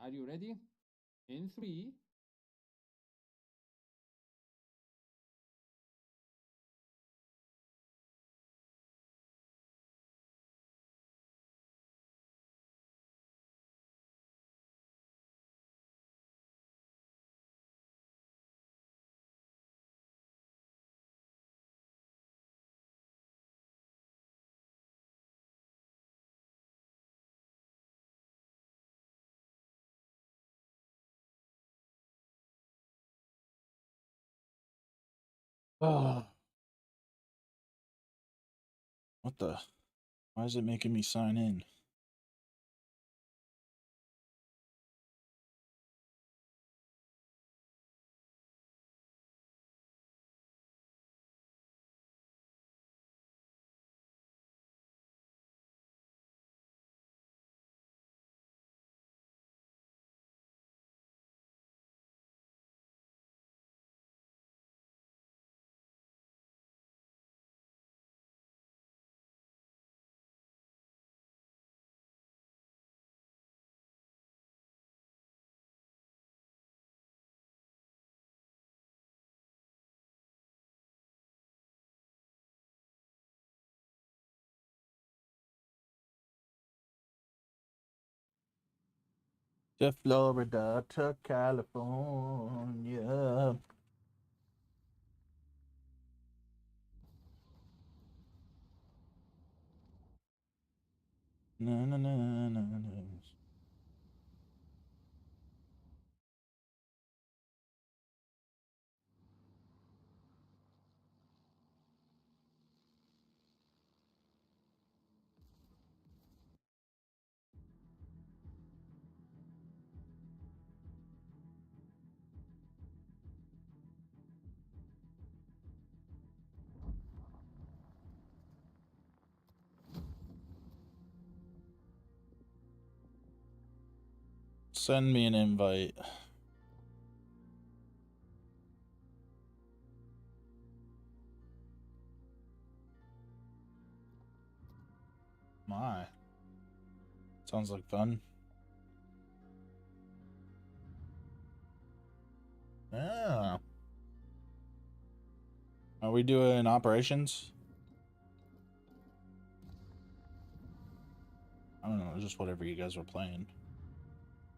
Are you ready? In three. Oh, what the? Why is it making me sign in? To Florida, to California. Na, na, na, na, na. Send me an invite. My. Sounds like fun. Yeah. Are we doing operations? I don't know, just whatever you guys were playing.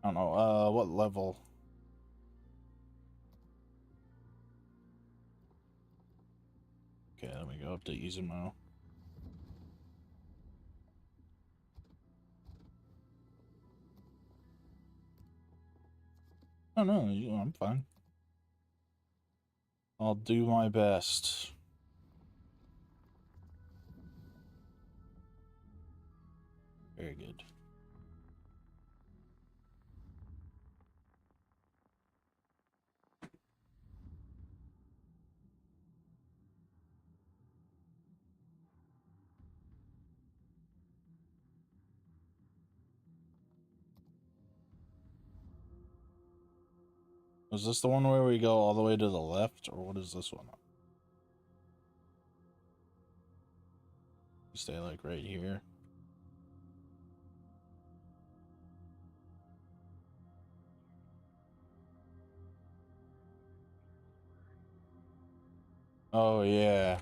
I don't know, what level? Okay, let me go up to Izumo. Oh no, I'm fine. I'll do my best. Very good. Was this the one where we go all the way to the left, or what is this one? You stay like right here. Oh yeah.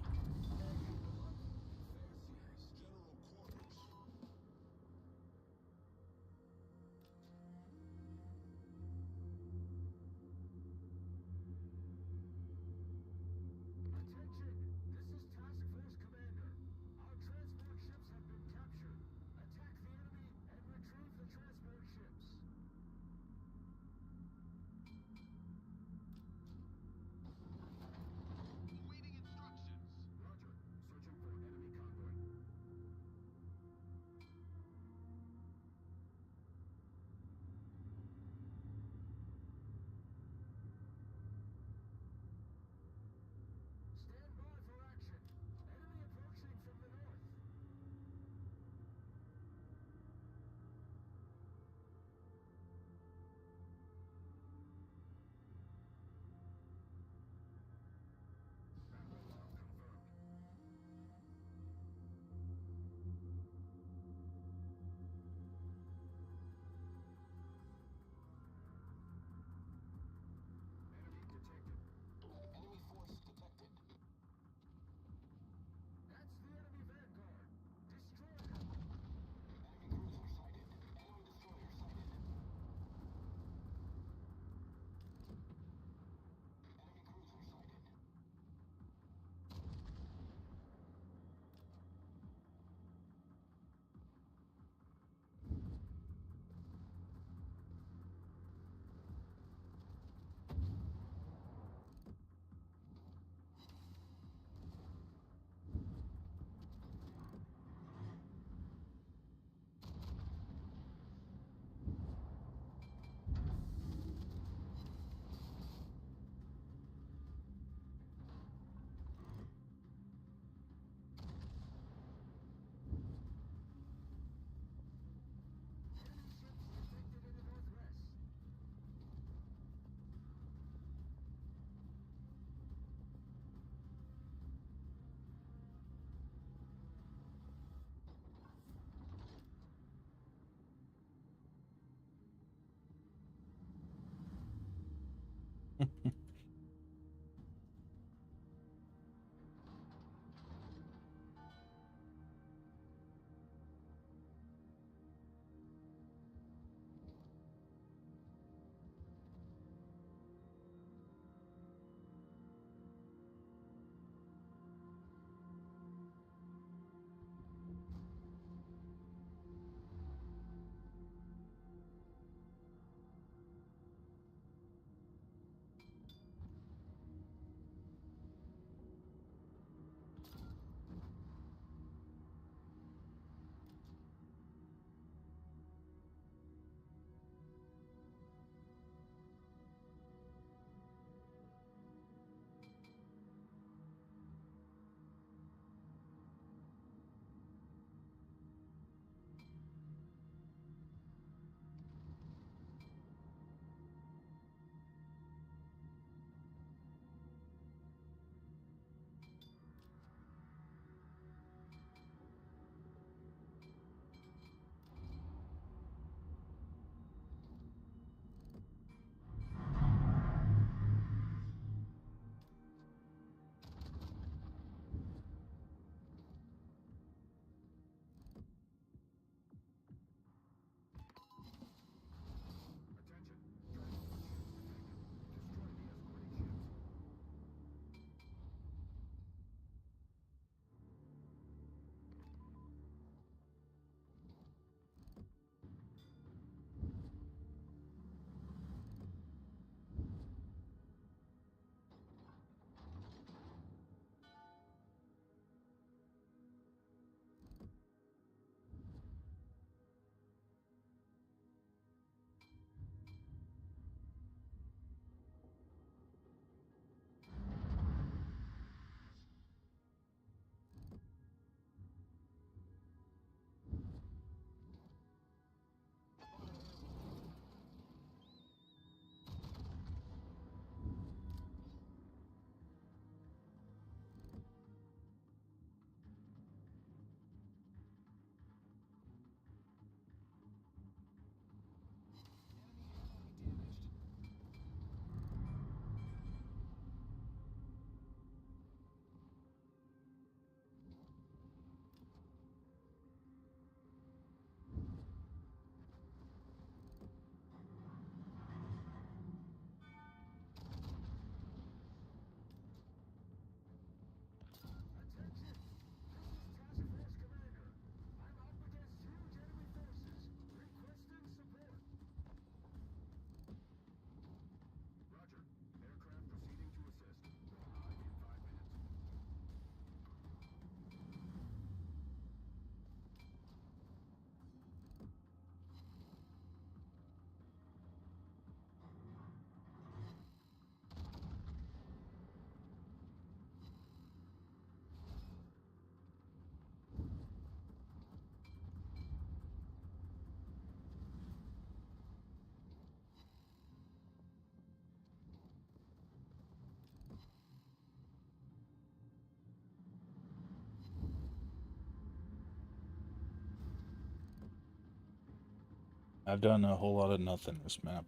I've done a whole lot of nothing this map.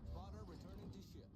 Spotter returning to ship.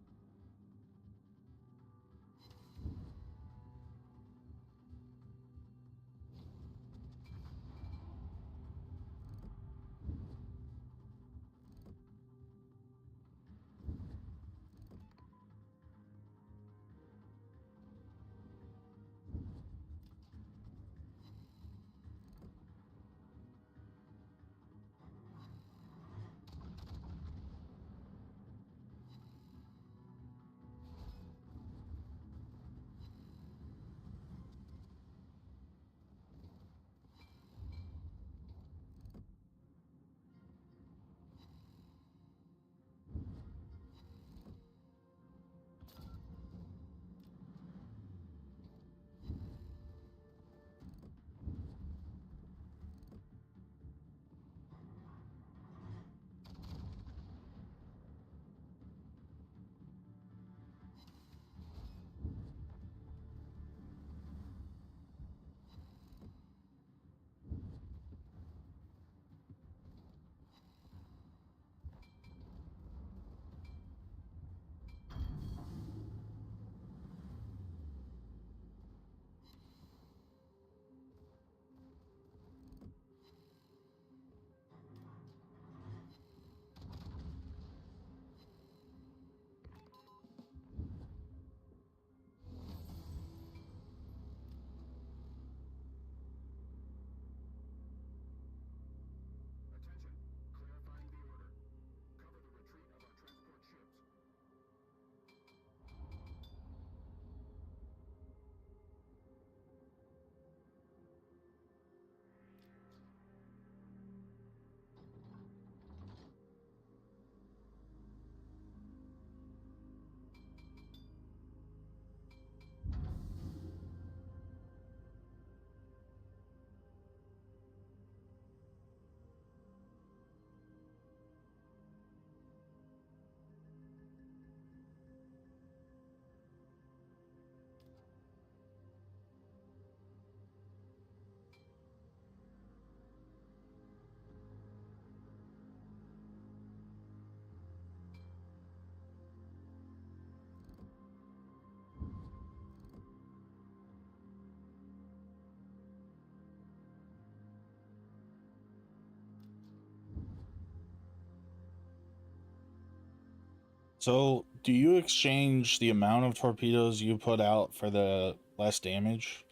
So, do you exchange the amount of torpedoes you put out for the less damage?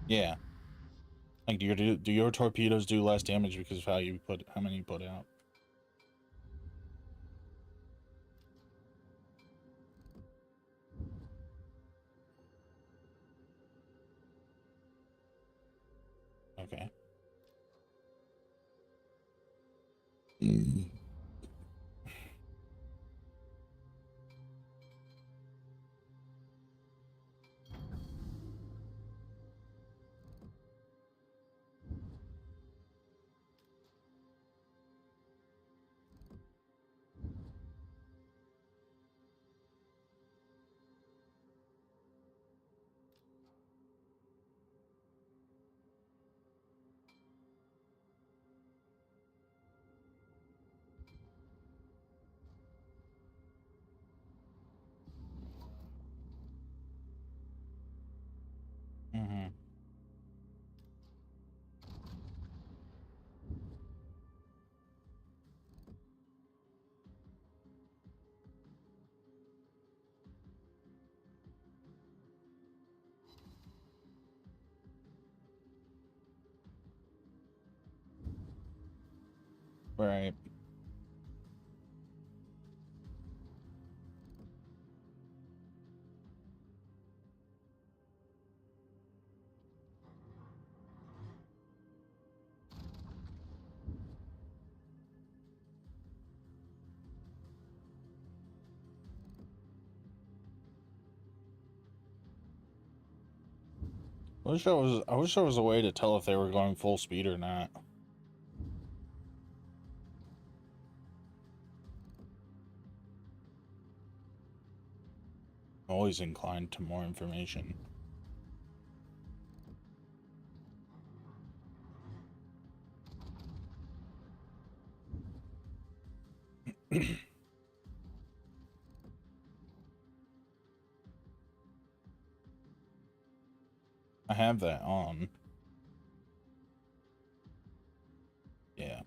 Yeah. Like, do your torpedoes do less damage because of how many you put out? Okay. Mm-hmm. Right. I wish there was a way to tell if they were going full speed or not. I'm always inclined to more information. I have that on. Yeah.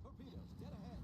Torpedoes, dead ahead.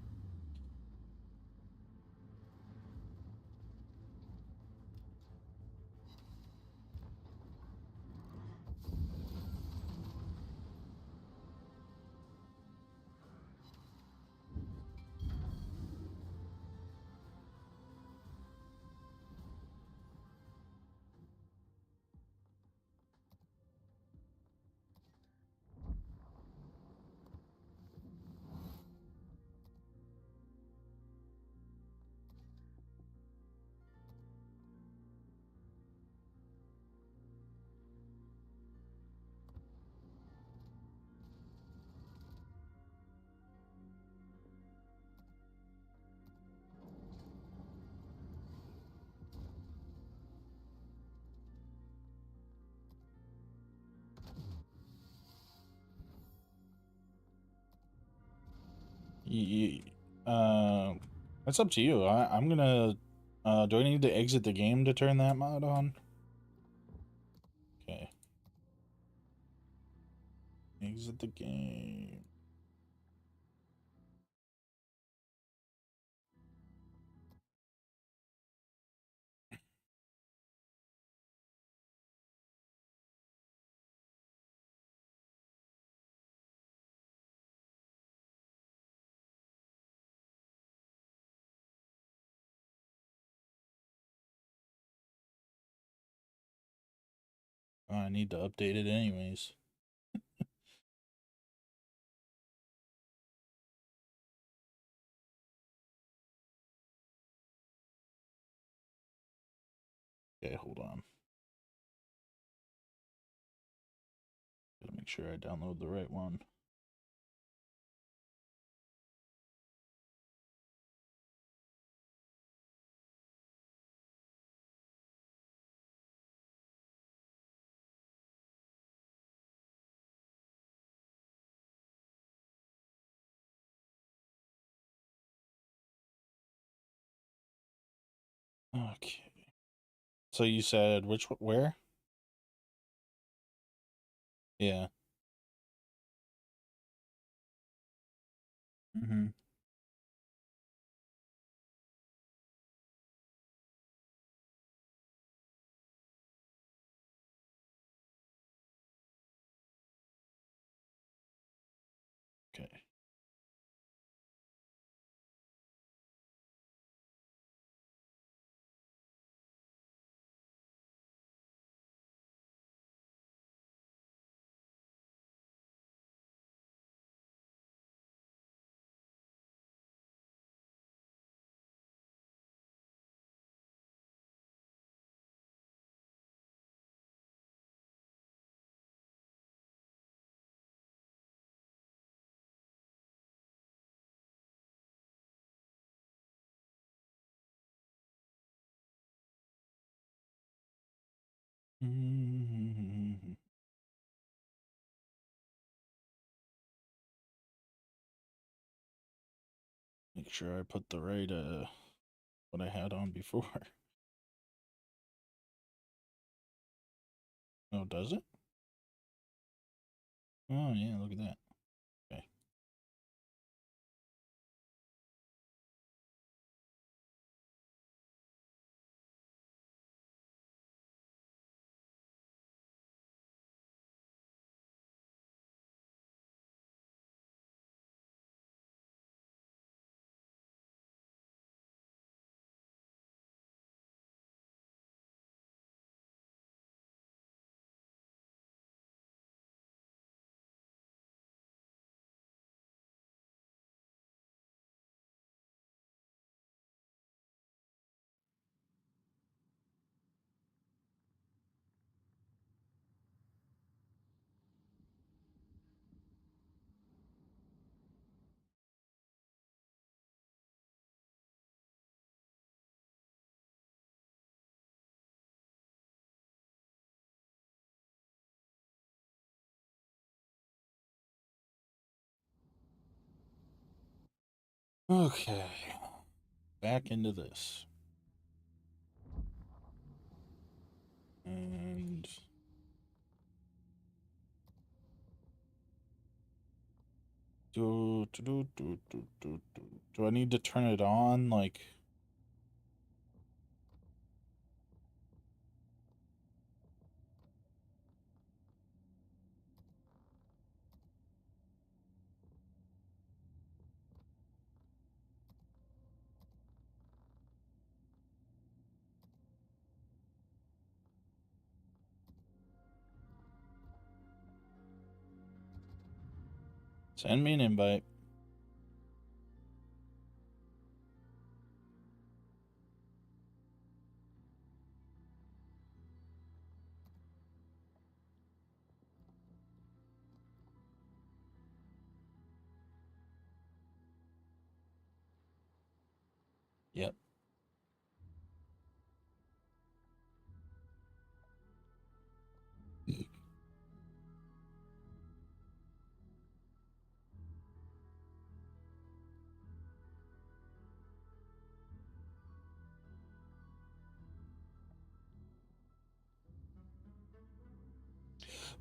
Y- uh, it's up to you. I'm gonna. Do I need to exit the game to turn that mod on? Okay. Exit the game. Oh, I need to update it anyways. Okay, hold on. Gotta make sure I download the right one. Okay. So you said where? Yeah. Mm-hmm. Okay. Mm-hmm. Make sure I put the right what I had on before. Oh, does it? Oh yeah, look at that. Okay. Okay. Back into this. And do I need to turn it on? Like, send me an invite. Yep.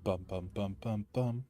Bum bum bum bum bum.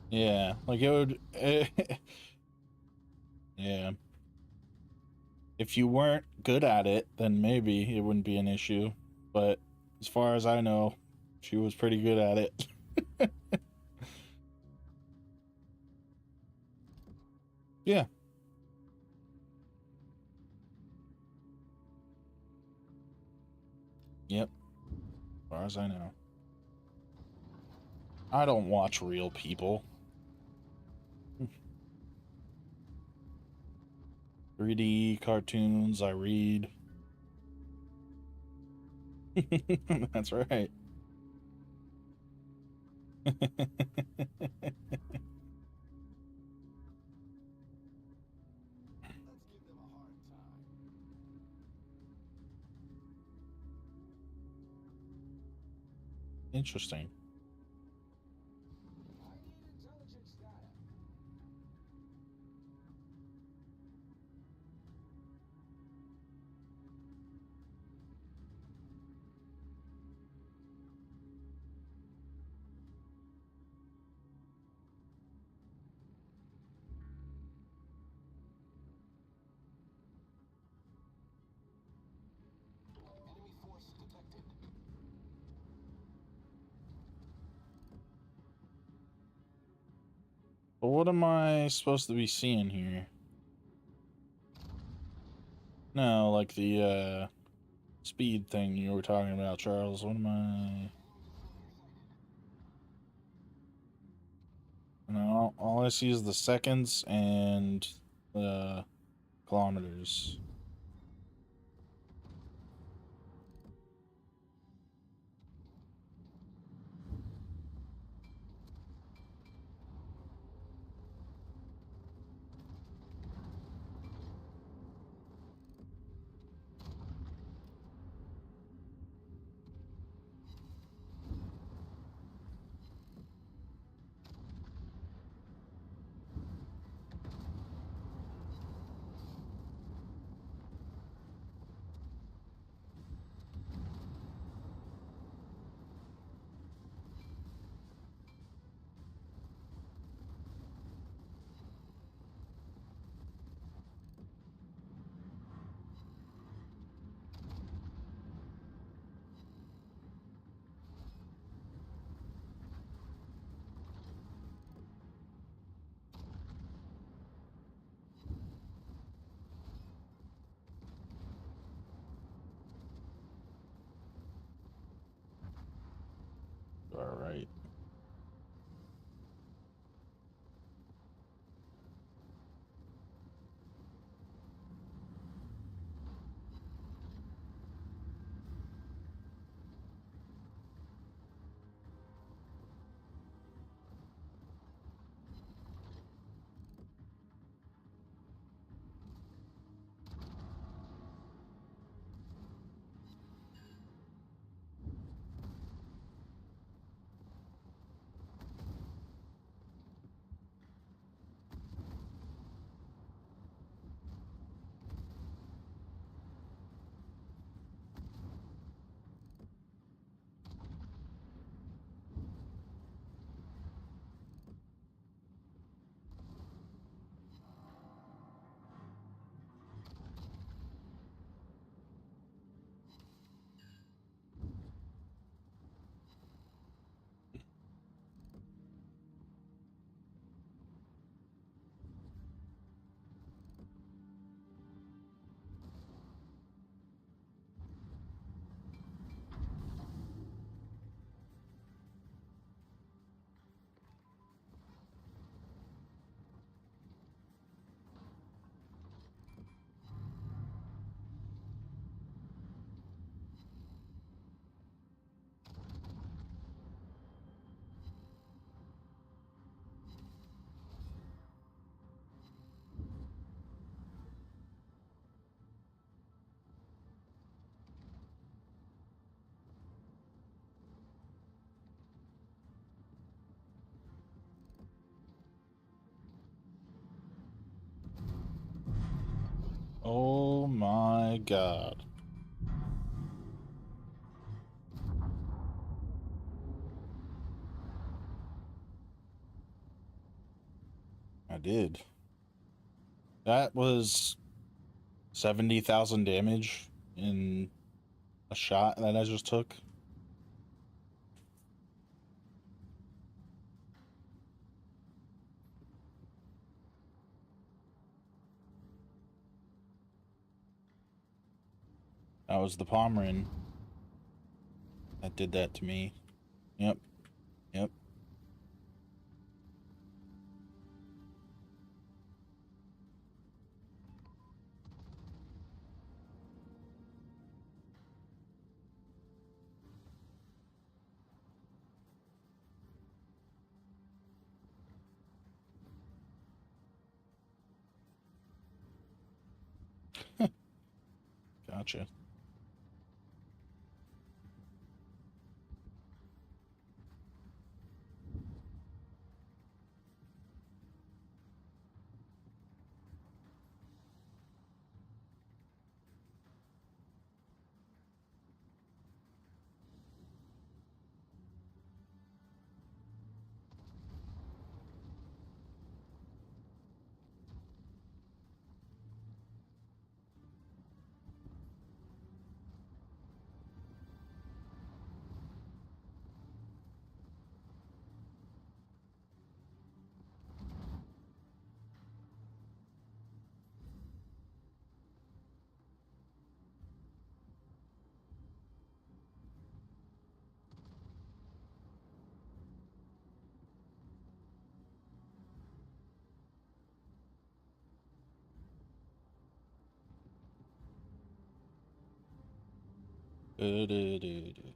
Yeah, like it would. Yeah. If you weren't good at it, then maybe it wouldn't be an issue. But as far as I know, she was pretty good at it. Yeah. Yep. As far as I know. I don't watch real people. 3D cartoons, I read. That's right. Let's give them a hard time. Interesting. I need intelligence data. Enemy force detected. But what am I supposed to be seeing here? No, like the speed thing you were talking about, Charles. What am I? No, all I see is the seconds and the kilometers. All right. Oh my god. I did. That was 70,000 damage in a shot that I just took. That was the Pomeran that did that to me. Yep. Yep. Gotcha. Du-du-du-du.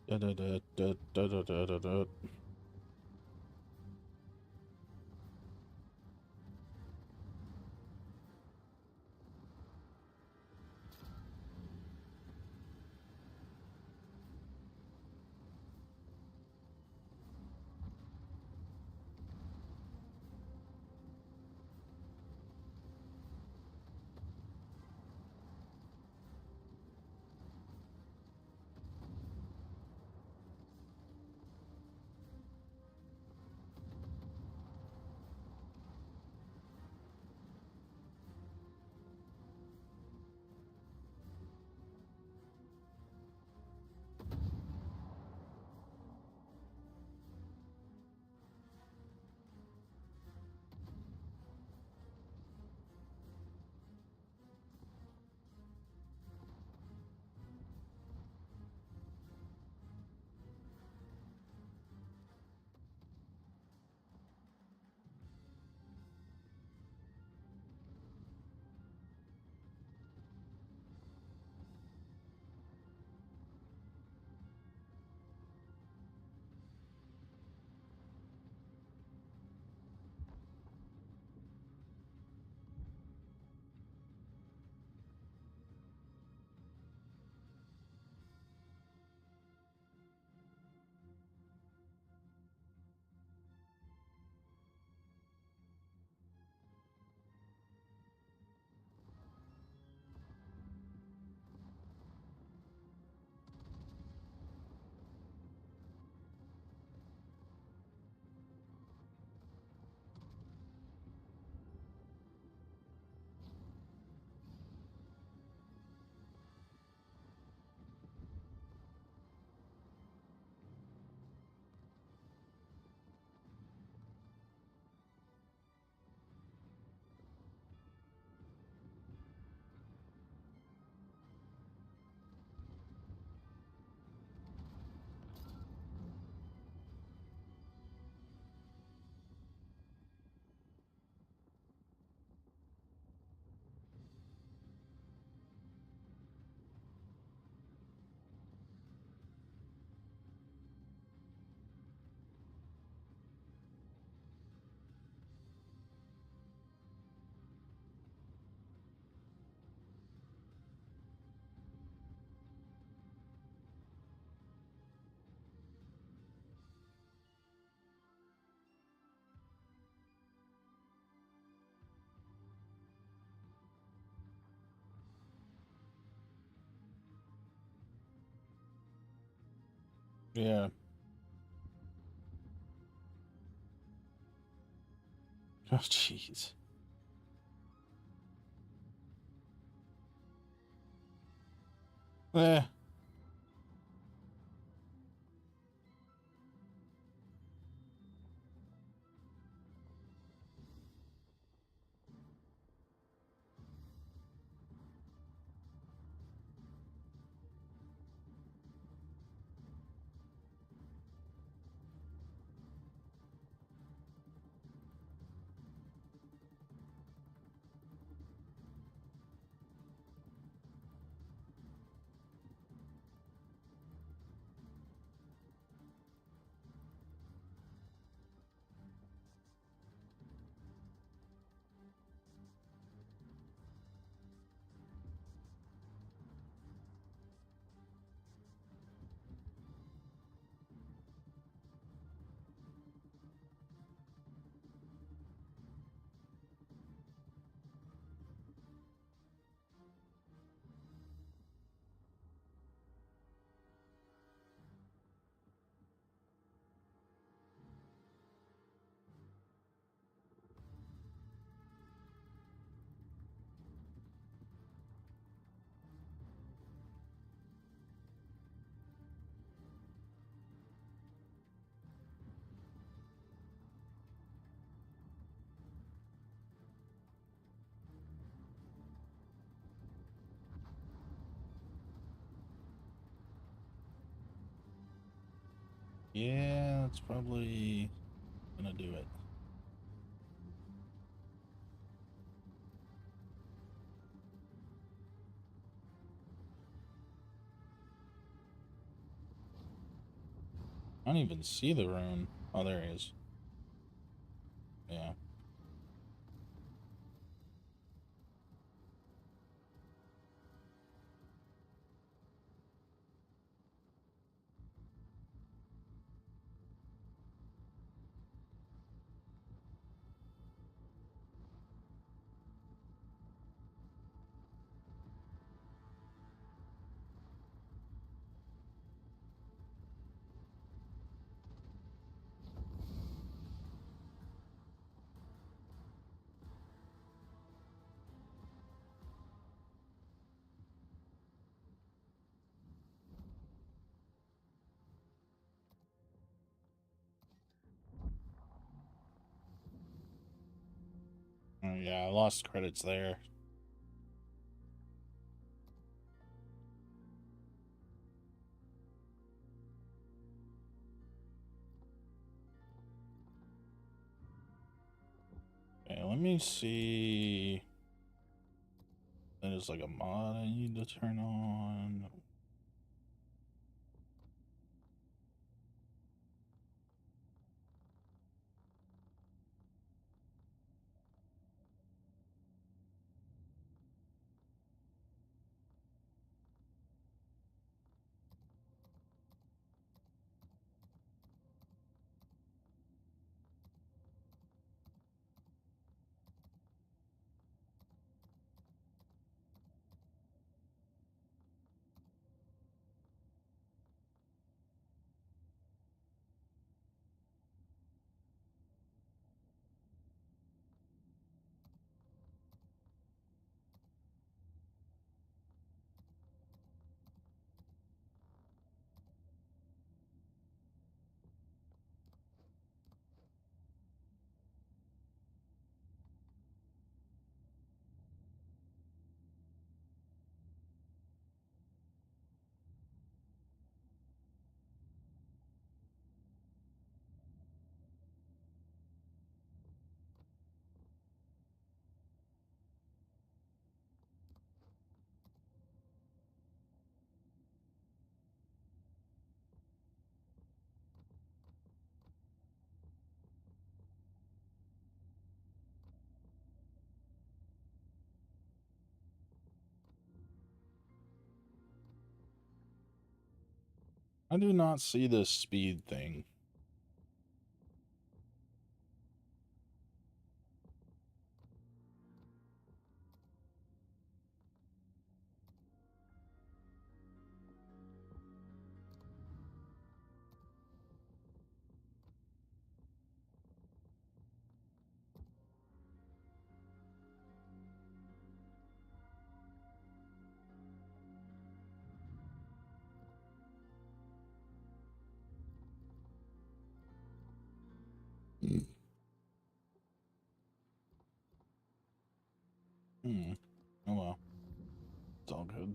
Da-da-da-da-da-da-da-da. Yeah. Oh, jeez. Eh. Yeah, that's probably gonna do it. I don't even see the rune. Oh, there he is. Yeah. Oh, yeah, I lost credits there. Okay, let me see. There's like a mod I need to turn on. I do not see this speed thing. Hmm. Oh well. It's all good.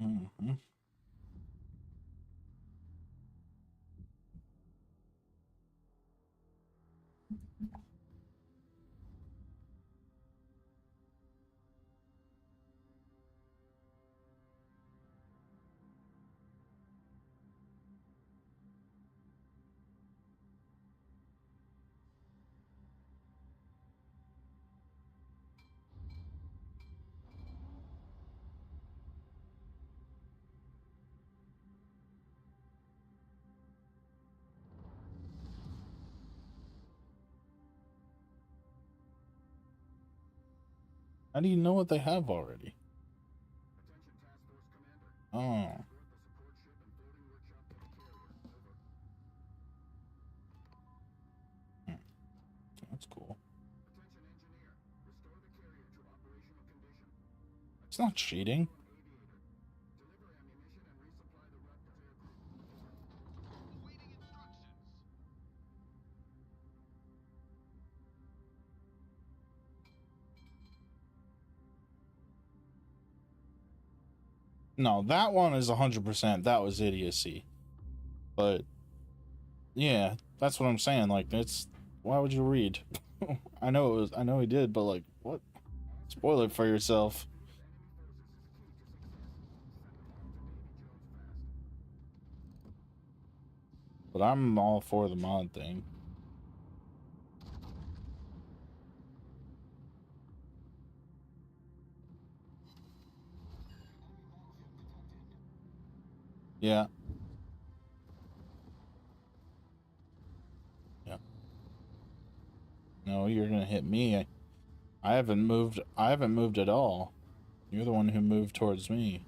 Mm-hmm. How do you know what they have already? Oh. Hmm. That's cool. It's not cheating. No, that one is 100%. That was idiocy. But yeah, that's what I'm saying. Like, it's why would you read? I know it was. I know he did, but like, what? Spoil it for yourself. But I'm all for the mod thing. Yeah. Yeah. No, you're gonna hit me. I haven't moved. I haven't moved at all. You're the one who moved towards me.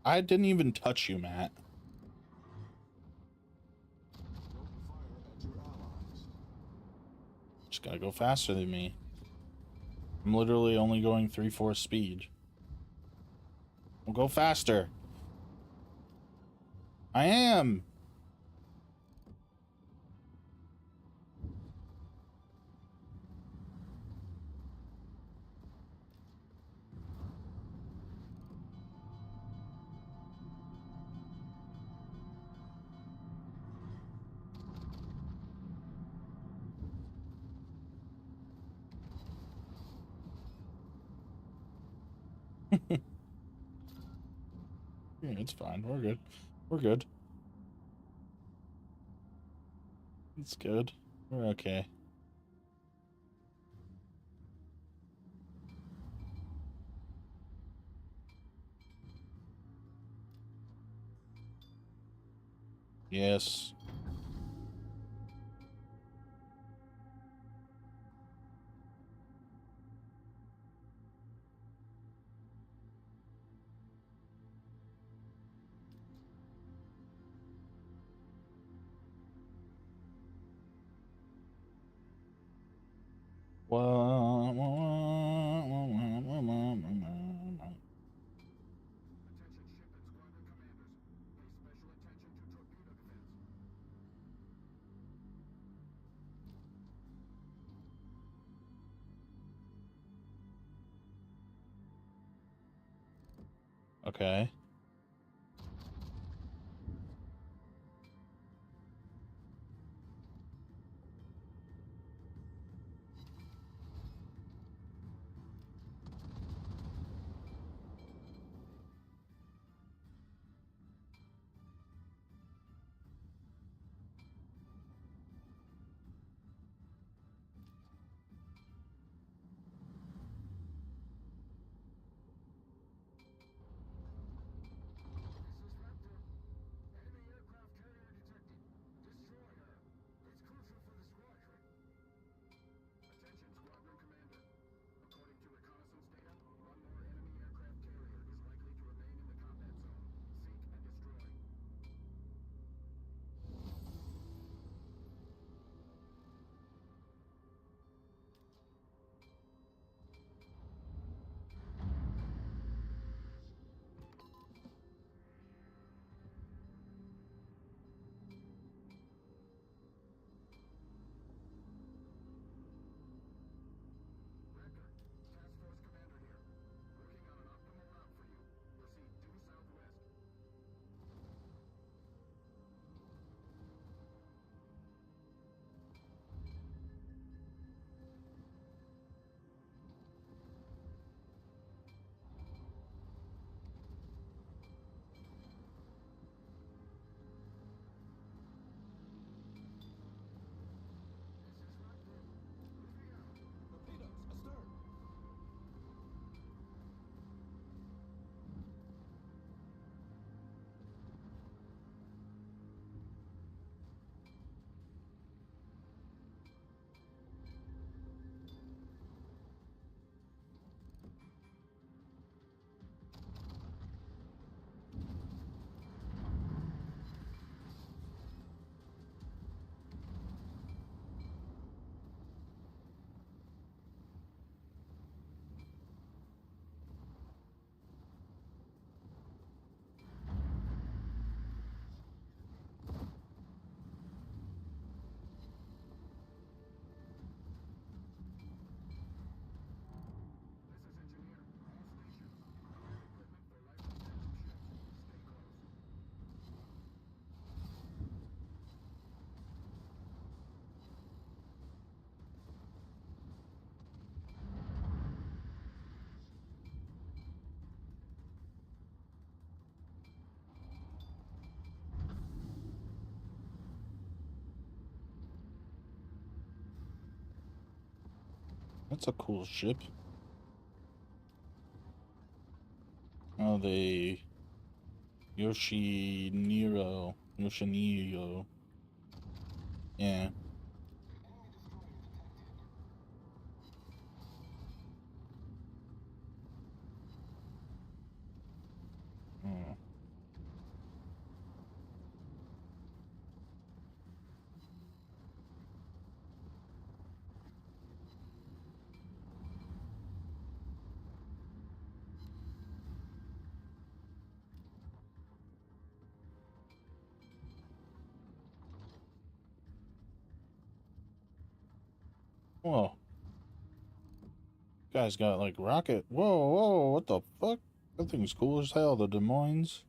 I didn't even touch you, Matt. Open fire at your allies. Just gotta go faster than me. I'm literally only going 3/4 speed. Well, go faster. I am. Yeah, it's fine. We're good. We're good. It's good. We're okay. Yes. Okay. That's a cool ship. Oh, the Yoshiniro. Yoshiniro. Yeah. Hmm. Whoa. Guy's got like rocket. Whoa, whoa, what the fuck? That thing's cool as hell, the Des Moines.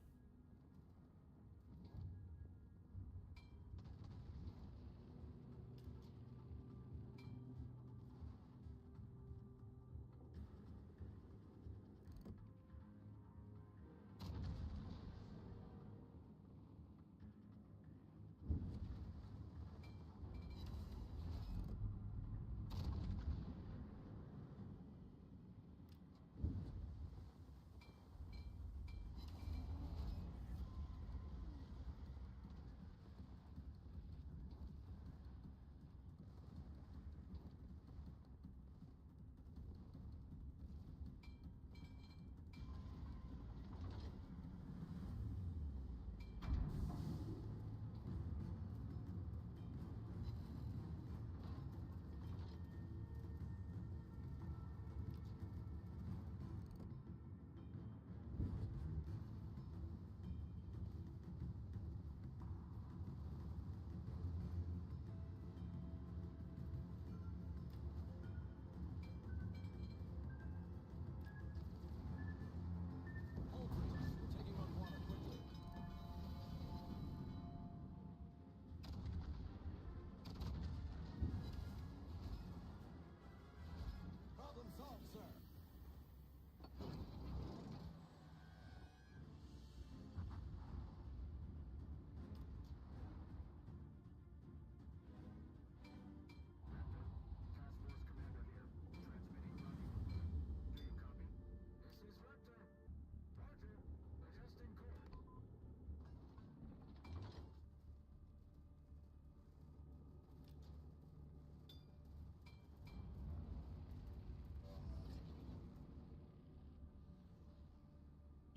Problem solved, sir.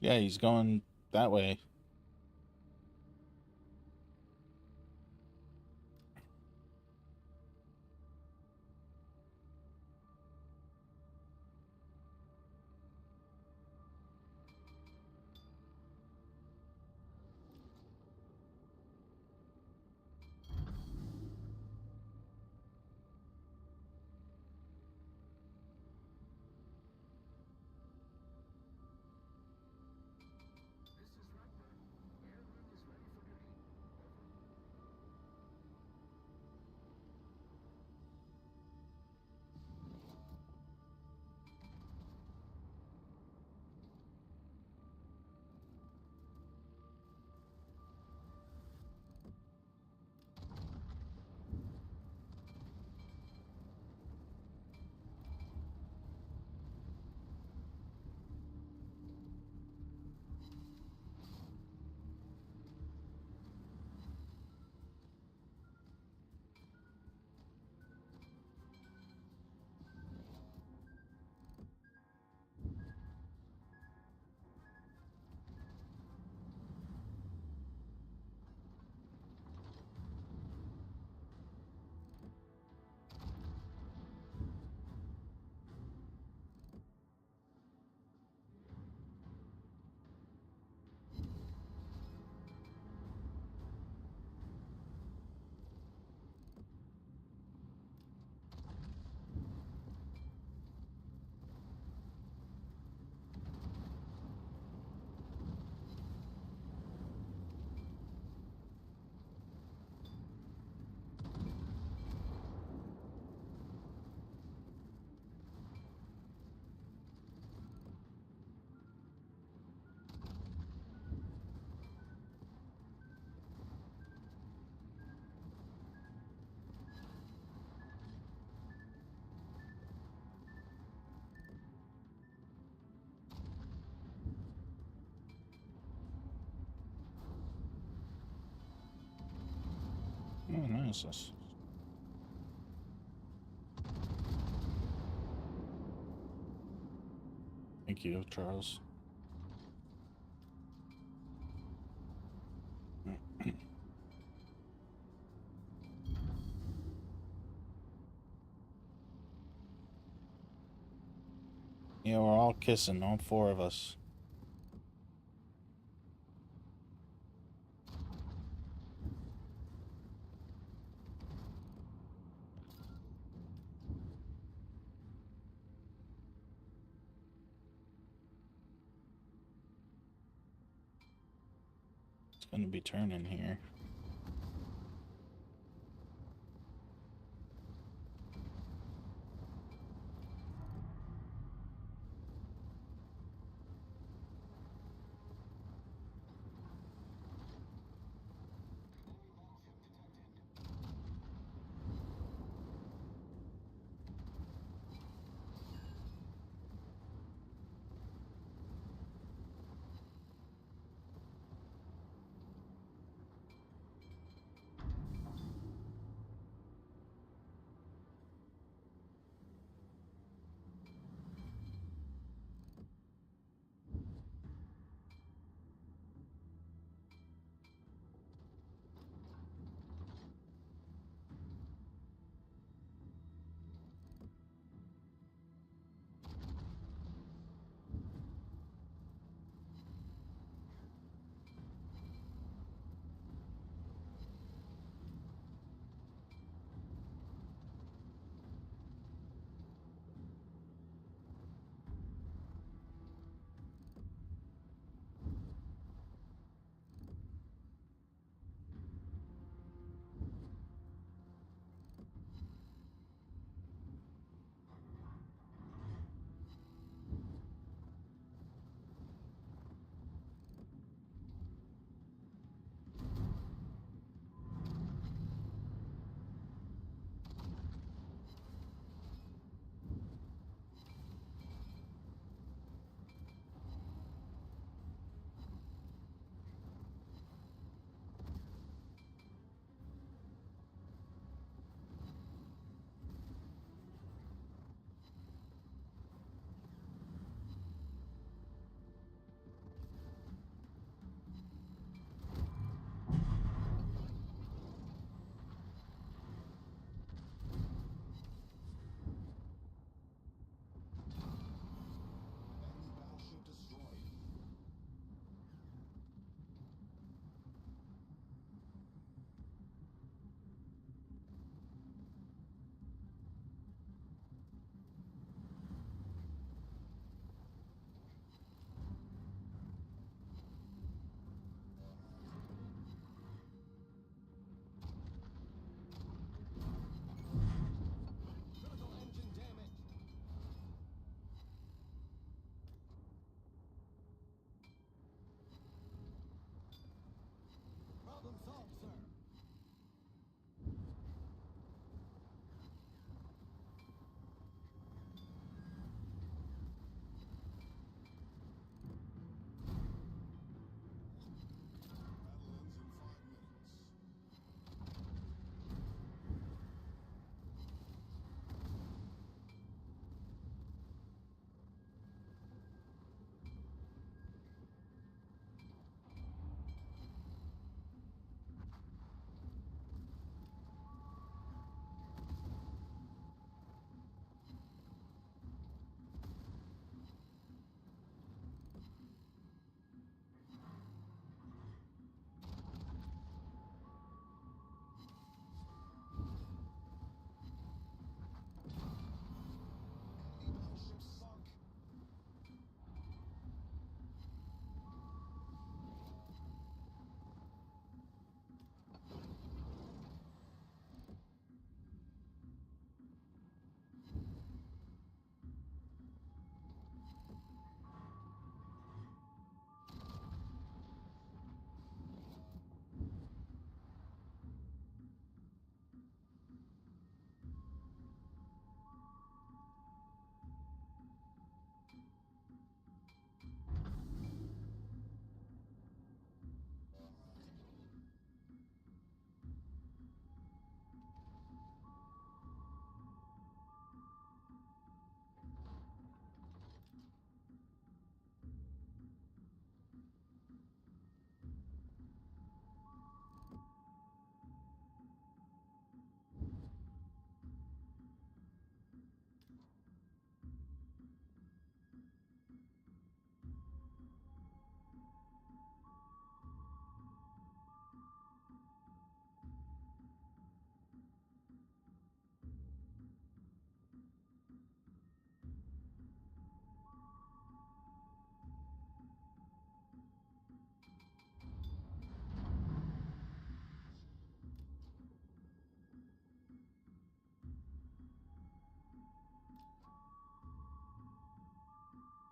Yeah, he's going that way. What is this? Thank you, Charles. Yeah, we're all kissing, all four of us. It's gonna be turning here.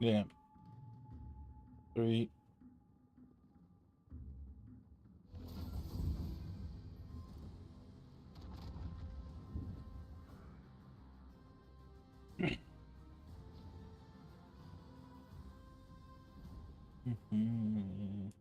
Yeah. 3. Mhm.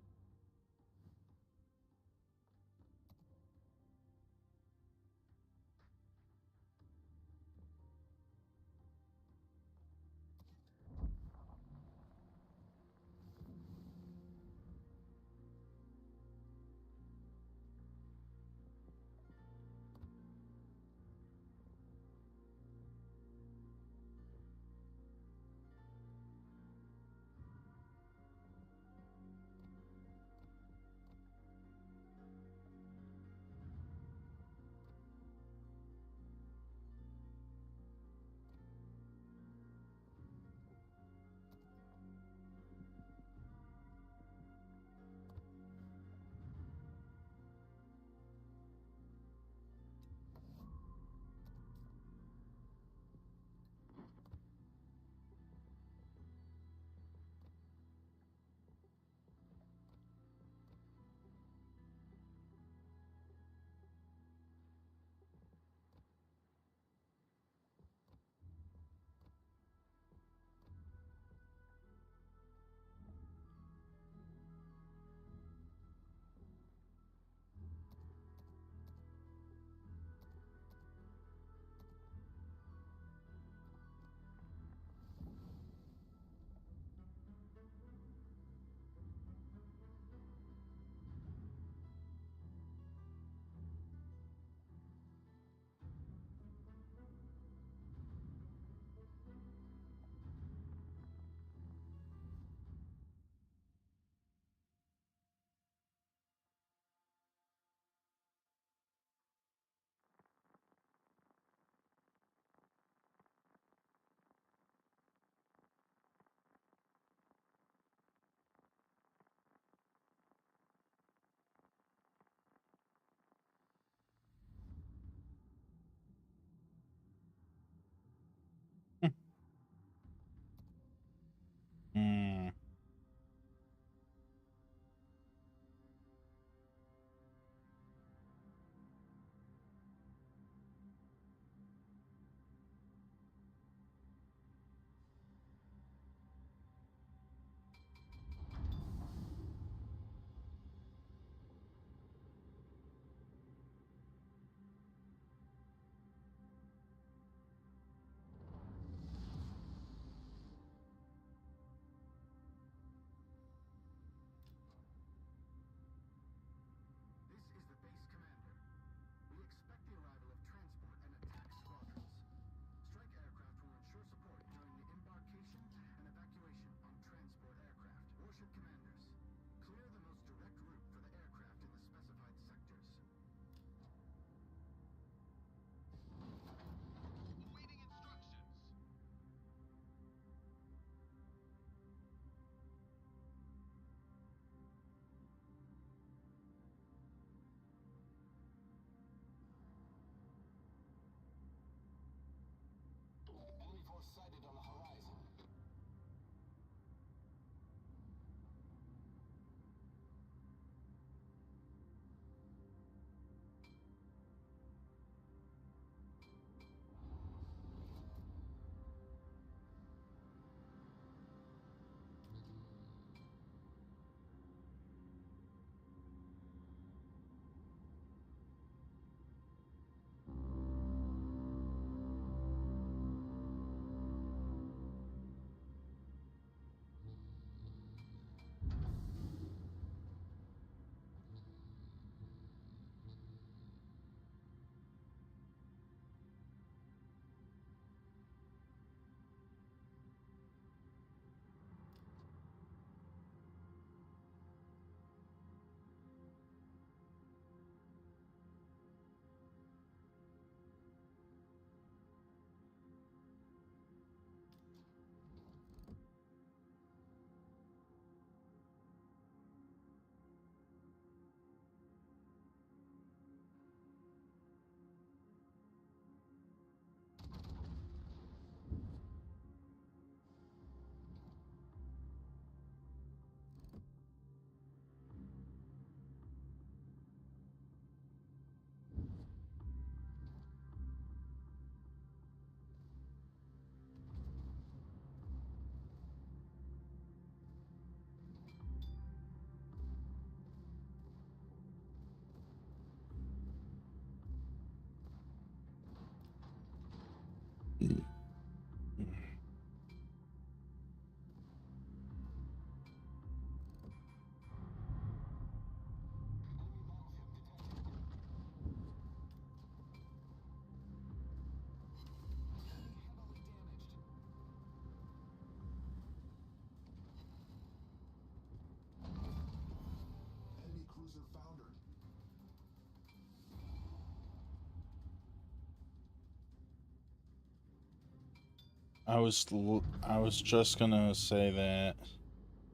I was just gonna say that.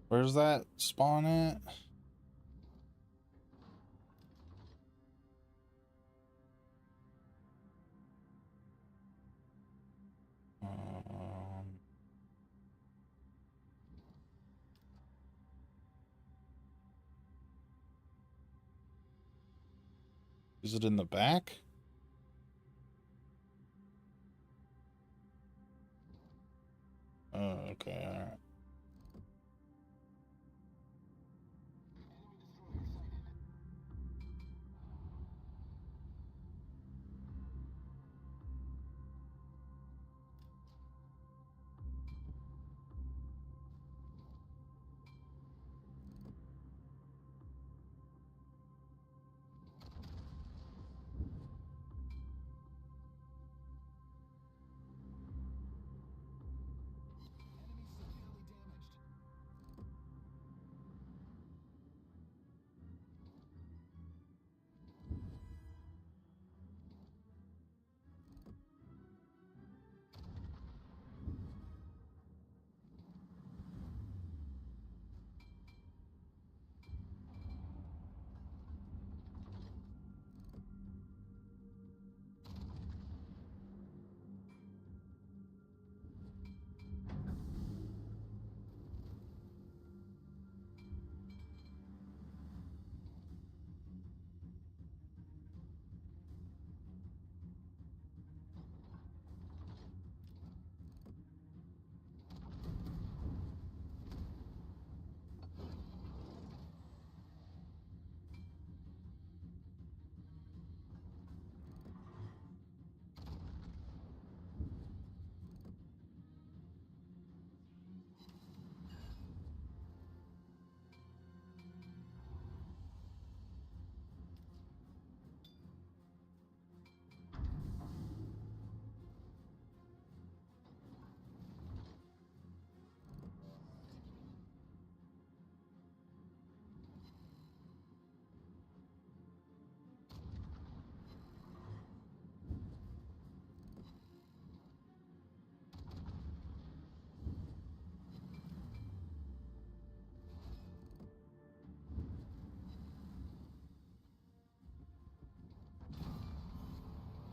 Where's that spawn at? Um, is it in the back? Oh, okay, alright.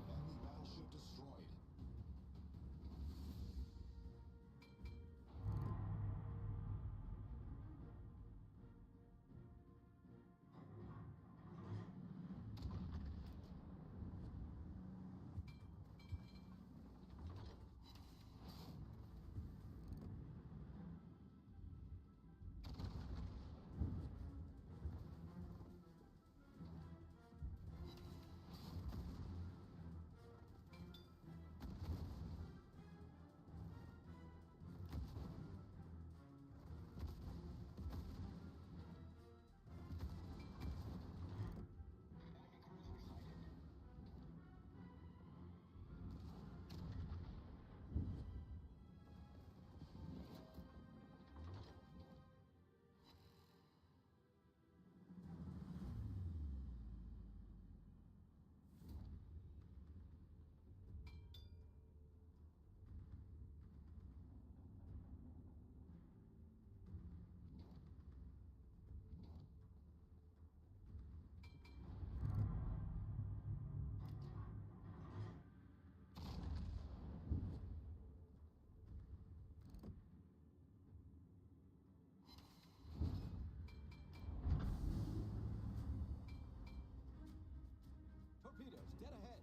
Enemy battleship destroyed. Torpedoes, dead ahead.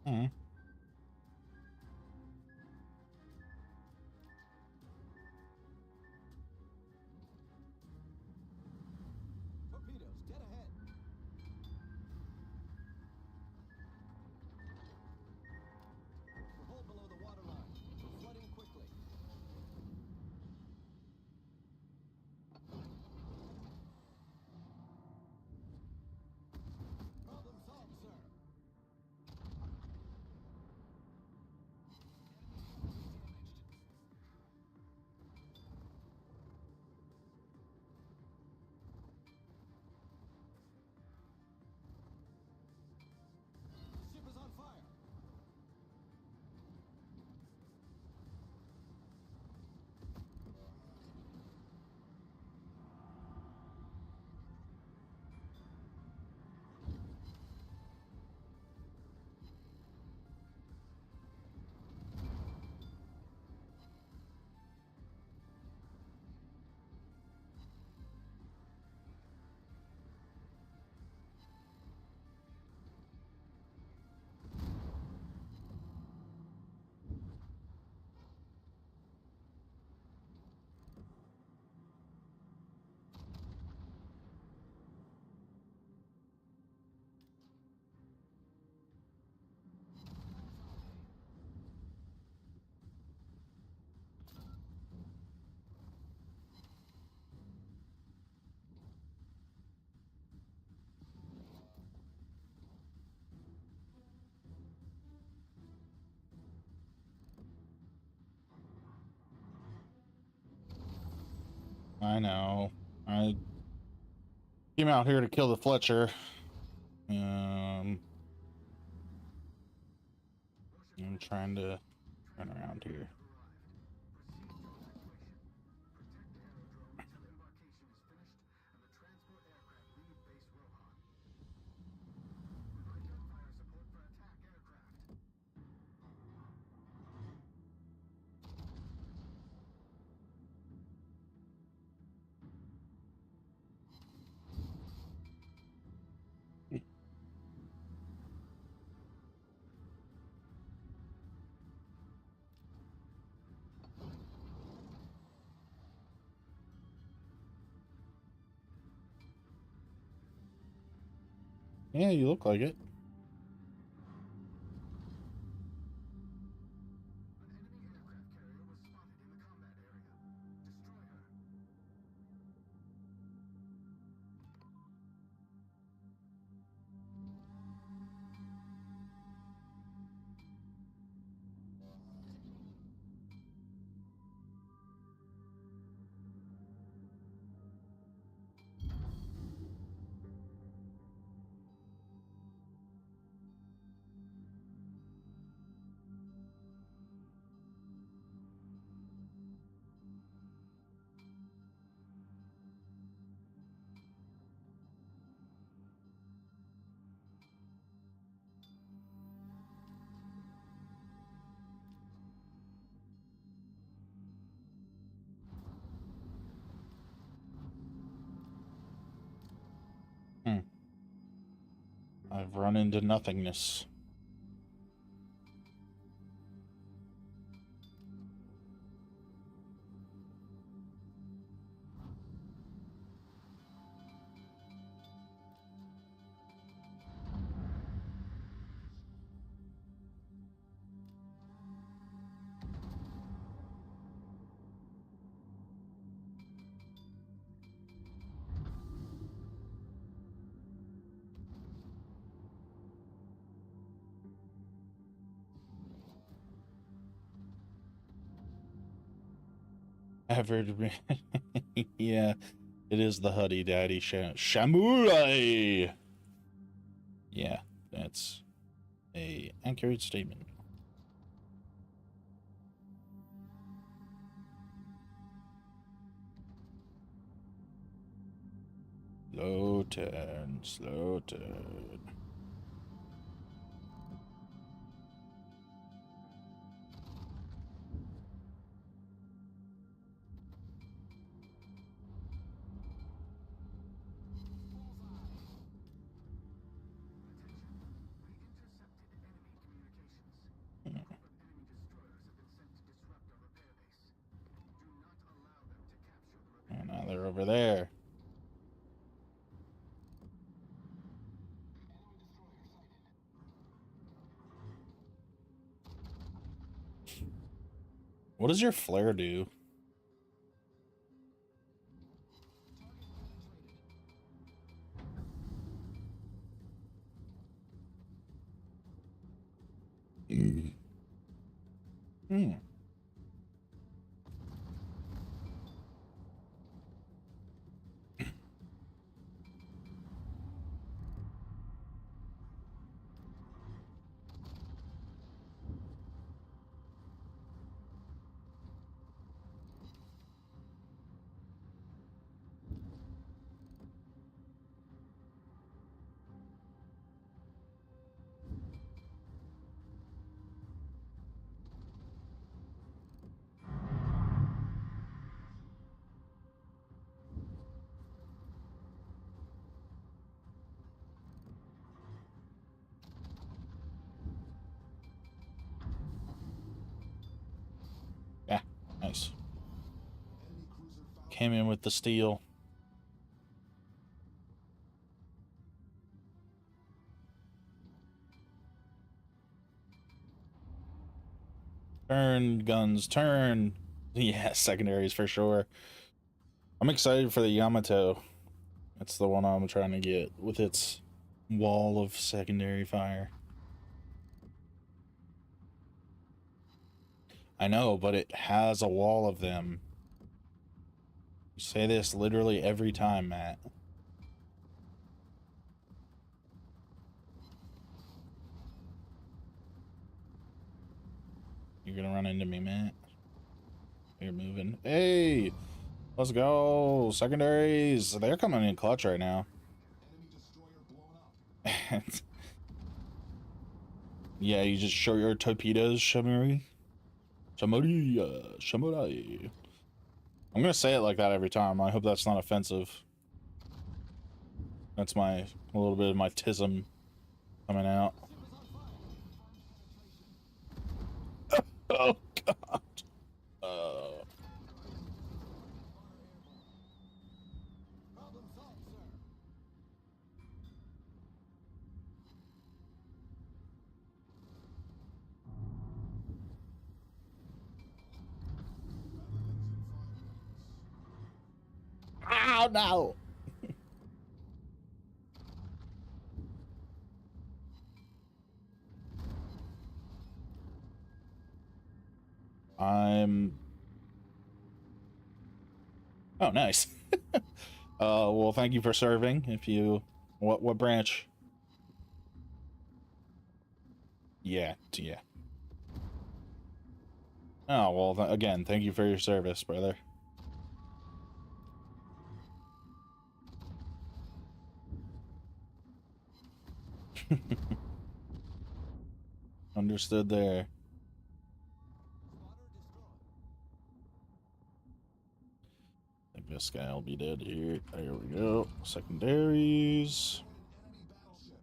Hmm. Torpedoes, dead ahead. We're hull below the waterline. We're flooding quickly. Problem solved, sir. I know. I came out here to kill the Fletcher. I'm trying to run around here. Yeah, you look like it. I've run into nothingness. Ever yeah, it is the Huddy Daddy Samurai. Yeah, that's a accurate statement. Slow turn, slow turn. And now they're over there. What does your flare do? Hmm. Yeah, nice. Came in with the steel. Turn, guns, turn. Yeah, secondaries for sure. I'm excited for the Yamato. That's the one I'm trying to get with its wall of secondary fire. I know, but it has a wall of them. You say this literally every time, Matt. You're gonna run into me, Matt. You're moving. Hey! Let's go! Secondaries! They're coming in clutch right now. Enemy destroyer blown up. Yeah, you just show your torpedoes, Shamori. Shamurai. I'm gonna say it like that every time. I hope that's not offensive. That's a little bit of my tism coming out. Oh God. Problem solved, sir. Oh no. Oh, nice. Well, thank you for serving. If you, what branch? Yeah, yeah. Oh, well, again, thank you for your service, brother. Understood there. Spotter destroyed. I think this guy will be dead here. There we go. Secondaries. Enemy battleship.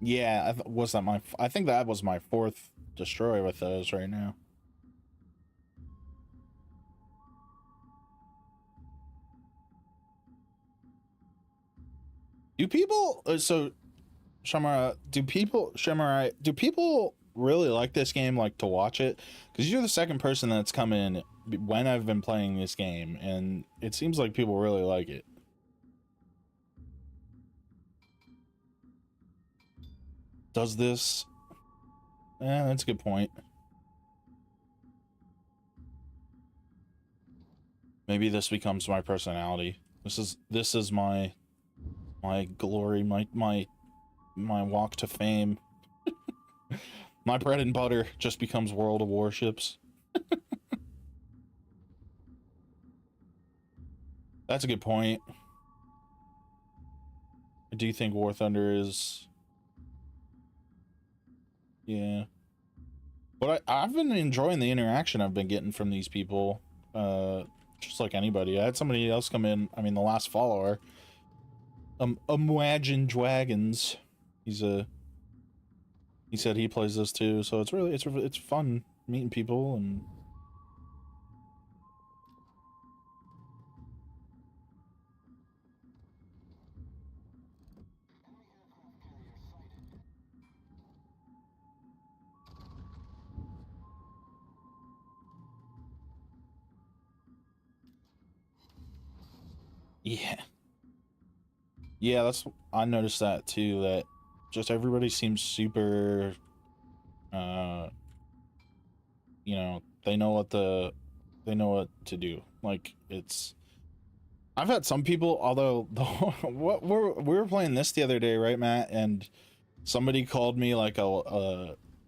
Yeah, was that my? I think that was my 4th destroyer with those right now. Do people? So, Shamara, do people really like this game? Like to watch it? Because you're the second person that's come in when I've been playing this game, and it seems like people really like it. Does this? That's a good point. Maybe this becomes my personality. This is my glory, my walk to fame. My bread and butter just becomes World of Warships. That's a good point. I do think War Thunder is... Yeah. But I've been enjoying the interaction I've been getting from these people. Just like anybody. I had somebody else come in, I mean, the last follower. Imagine Dragons. He said he plays this too, so it's fun meeting people and... Yeah. Yeah, I noticed that too, that just everybody seems super, you know, they know what to do. Like, I've had some people, although we were playing this the other day, right, Matt? And somebody called me like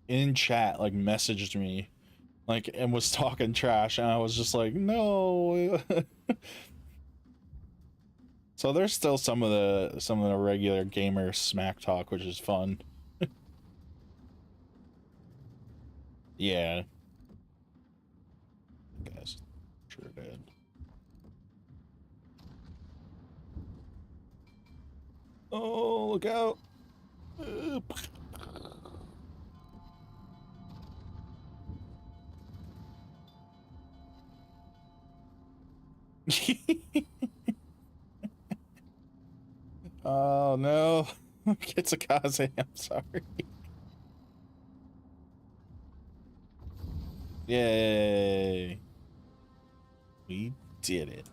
in chat, like messaged me, like, and was talking trash, and I was just like, no. So there's still some of the regular gamer smack talk, which is fun. Yeah. Guys, sure did. Oh, look out. Oh no. Kitsakaze, I'm sorry. Yay. We did it.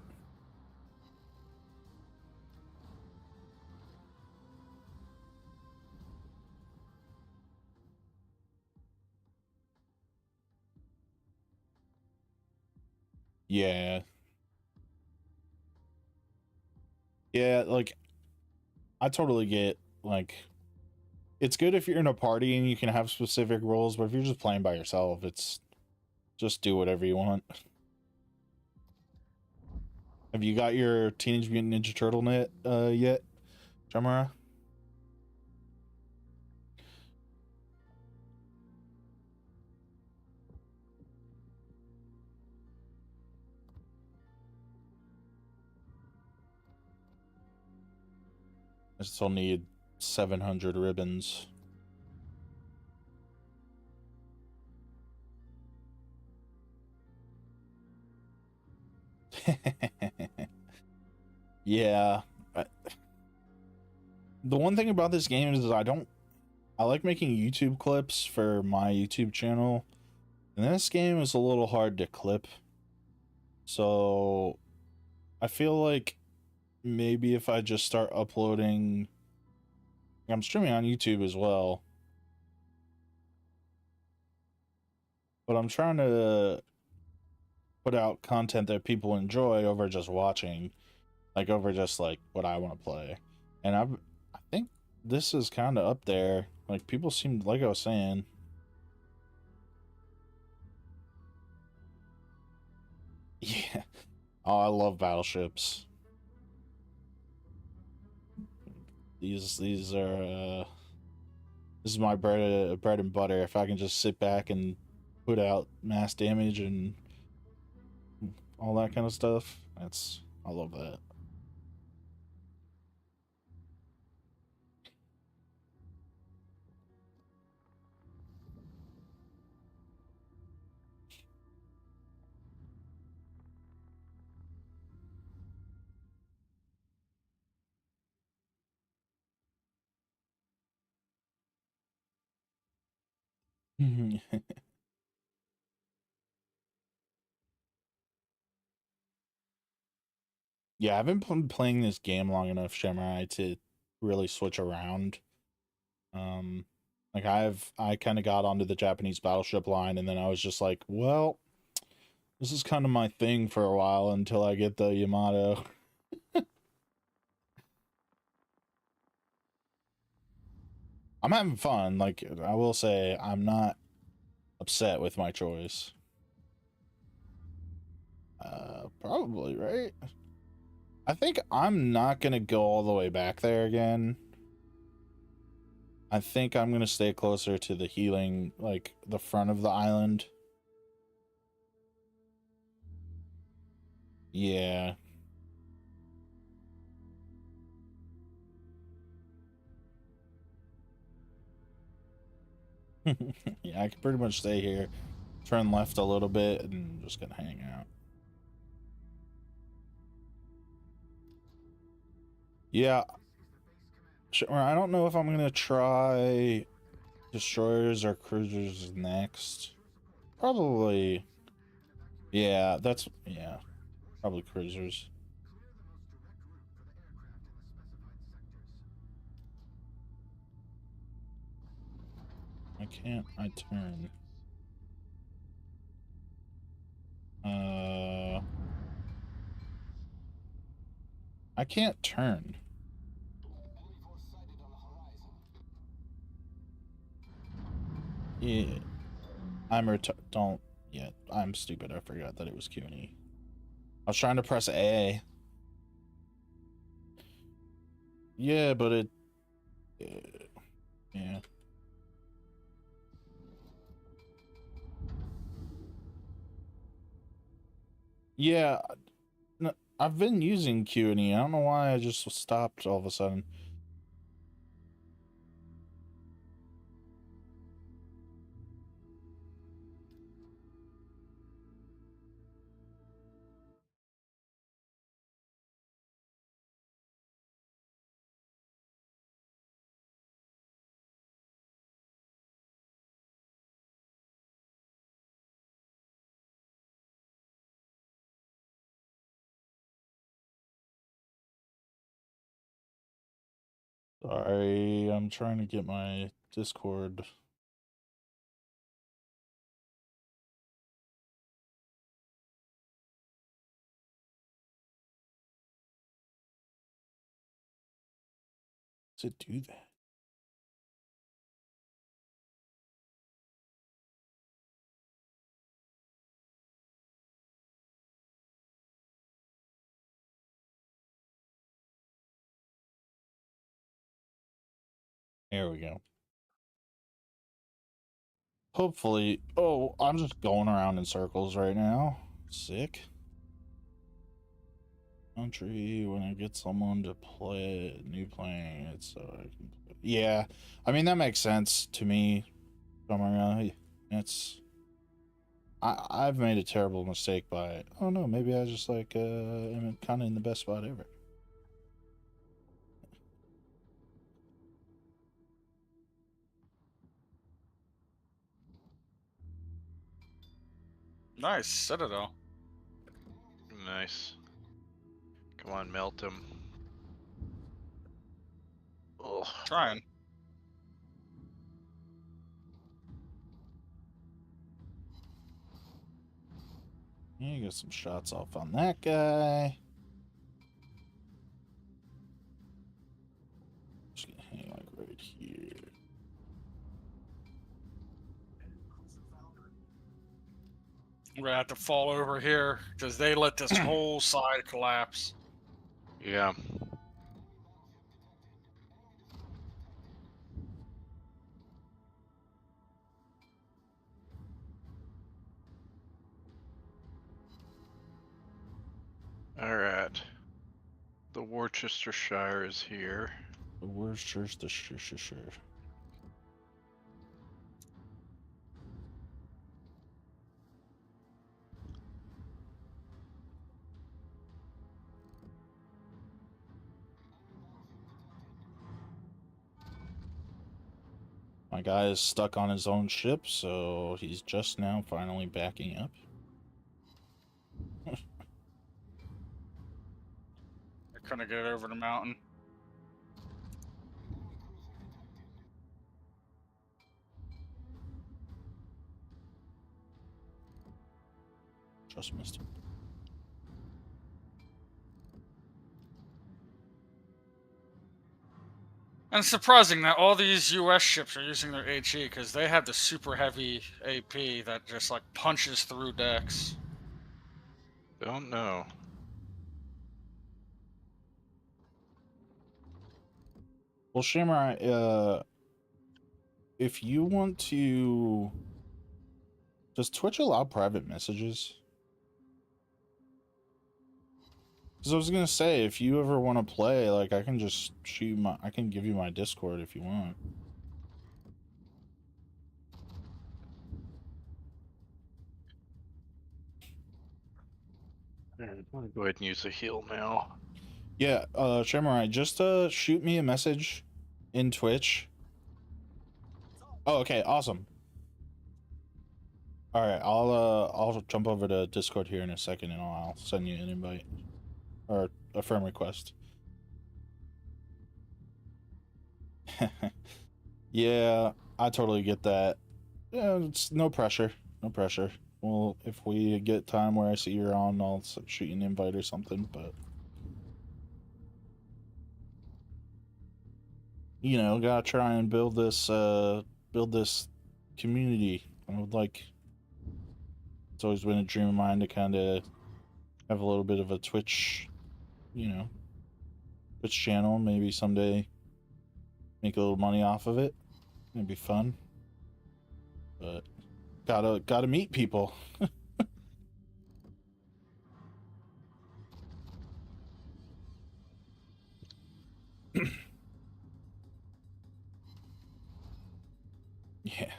Yeah. Yeah, like I totally get like it's good if you're in a party and you can have specific roles, but if you're just playing by yourself, it's just do whatever you want. Have you got your Teenage Mutant Ninja Turtle net yet, Jamara? I still need 700 ribbons. Yeah. The one thing about this game is I like making YouTube clips for my YouTube channel, and this game is a little hard to clip. So I feel like maybe if I just start uploading, I'm streaming on YouTube as well, but I'm trying to put out content that people enjoy over just watching, like over just like what I want to play. And I think this is kind of up there. Like people seem, like I was saying. Yeah. Oh, I love battleships. These are this is my bread and butter. If I can just sit back and put out mass damage and all that kind of stuff, I love that. Yeah, I haven't been playing this game long enough, Samurai, to really switch around. Um, like I kind of got onto the Japanese battleship line, and then I was just like, well, this is kind of my thing for a while until I get the Yamato. I'm having fun. Like I will say, I'm not upset with my choice. Probably right. I think I'm not gonna go all the way back there again. I think I'm gonna stay closer to the healing, like the front of the island. Yeah. Yeah, I can pretty much stay here, turn left a little bit, and just gonna hang out. Yeah, sure. I don't know if I'm gonna try destroyers or cruisers next. Probably, yeah, probably cruisers. Why can't I turn? I can't turn. Yeah, don't. Yeah, I'm stupid. I forgot that it was Q and E. I was trying to press A. Yeah, but it. Yeah. Yeah, I've been using Q and E. I don't know why I just stopped all of a sudden. Sorry, I'm trying to get my Discord. to do that. There we go. Hopefully. Oh, I'm just going around in circles right now. Sick. Country, when I get someone to play new playing it so I can play. Yeah, I mean that makes sense to me. It's I've made a terrible mistake by oh no, maybe I just like am kind of in the best spot ever. Nice Citadel. Nice. Come on, melt him. Oh, Trying. Yeah, get some shots off on that guy. Just gonna hang like right here. I'm gonna have to fall over here because they let this whole side collapse. yeah. All right. The Worcestershire is here. The Worcestershire. My guy is stuck on his own ship, so he's just now finally backing up. I couldn't get over the mountain. Just missed him. And it's surprising that all these U.S. ships are using their HE because they have the super heavy AP that just like punches through decks. Don't know. Well, Shamrock, if you want to, does Twitch allow private messages? Because I was gonna say, if you ever want to play, like I can just I can give you my Discord if you want. Alright, I'm gonna go ahead and use a heal now. Yeah, Shamrock, just shoot me a message in Twitch. Oh, okay, awesome. All right, I'll jump over to Discord here in a second, and I'll send you an invite or a friend request. Yeah, I totally get that. Yeah, it's no pressure, no pressure. Well, if we get time where I see you're on, I'll shoot you an invite or something. But you know, gotta try and build this community. I would like. It's always been a dream of mine to kind of have a little bit of a Twitch, you know, Twitch channel. Maybe someday make a little money off of it. It'd be fun. But gotta meet people. Yeah.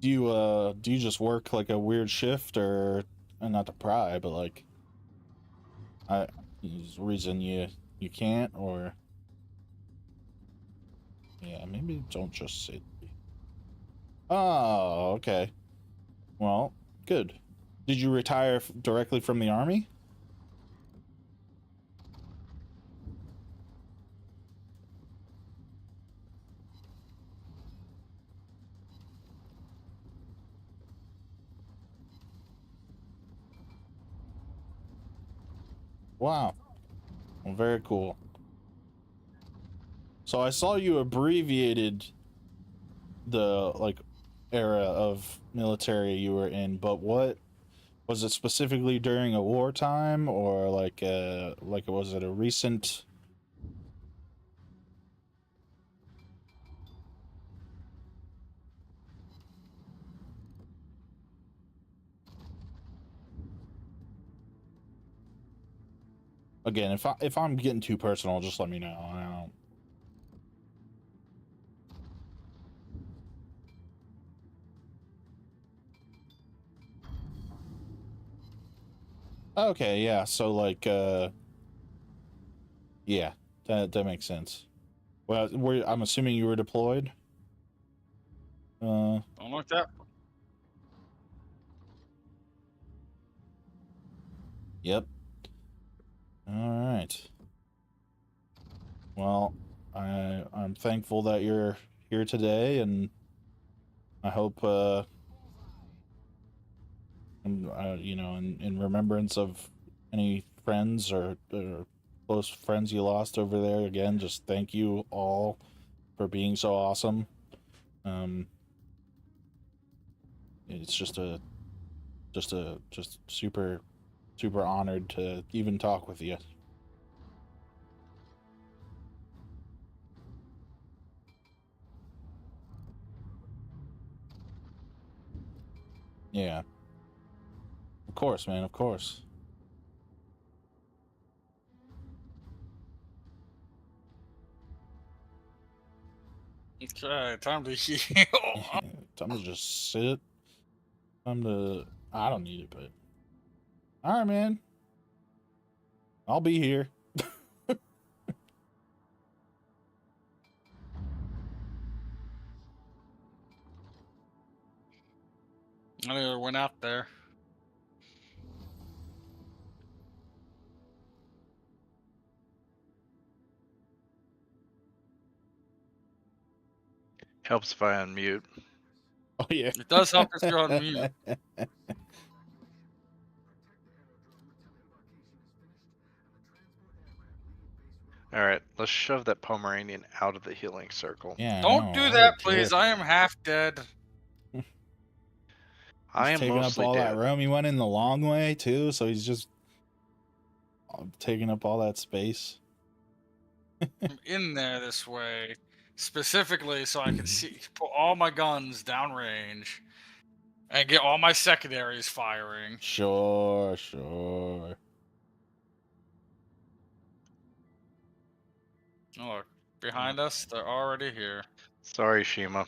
Do you just work like a weird shift, or and not to pry, but like is the reason you can't, or yeah, maybe don't just say. Oh, okay. Well, good. Did you retire directly from the army? Wow. Well, very cool. So I saw you abbreviated the like era of military you were in, but what was it specifically during a wartime or like was it a recent? Again, if I'm getting too personal, just let me know. I don't... Okay, yeah. So like, yeah, that makes sense. Well, I'm assuming you were deployed. Don't like that. Yep. All right. Well, I'm thankful that you're here today, and I hope you know, in remembrance of any friends or close friends you lost over there. Again, just thank you all for being so awesome. It's just super honored to even talk with you. Yeah. Of course, man, of course. Okay, time to heal. Time to just sit. Time to... I don't need it, but... Alright, man. I'll be here. I never went out there. Helps if I unmute. Oh, yeah. It does help if you're on mute. Alright, let's shove that Pomeranian out of the healing circle. Yeah, Don't do that, please. I am half dead. I am taking up mostly all dead. that room. He went in the long way, too, so he's just taking up all that space. I'm in there this way, specifically so I can see, put all my guns downrange, and get all my secondaries firing. Sure. Oh, look, behind us, they're already here. Sorry, Shima.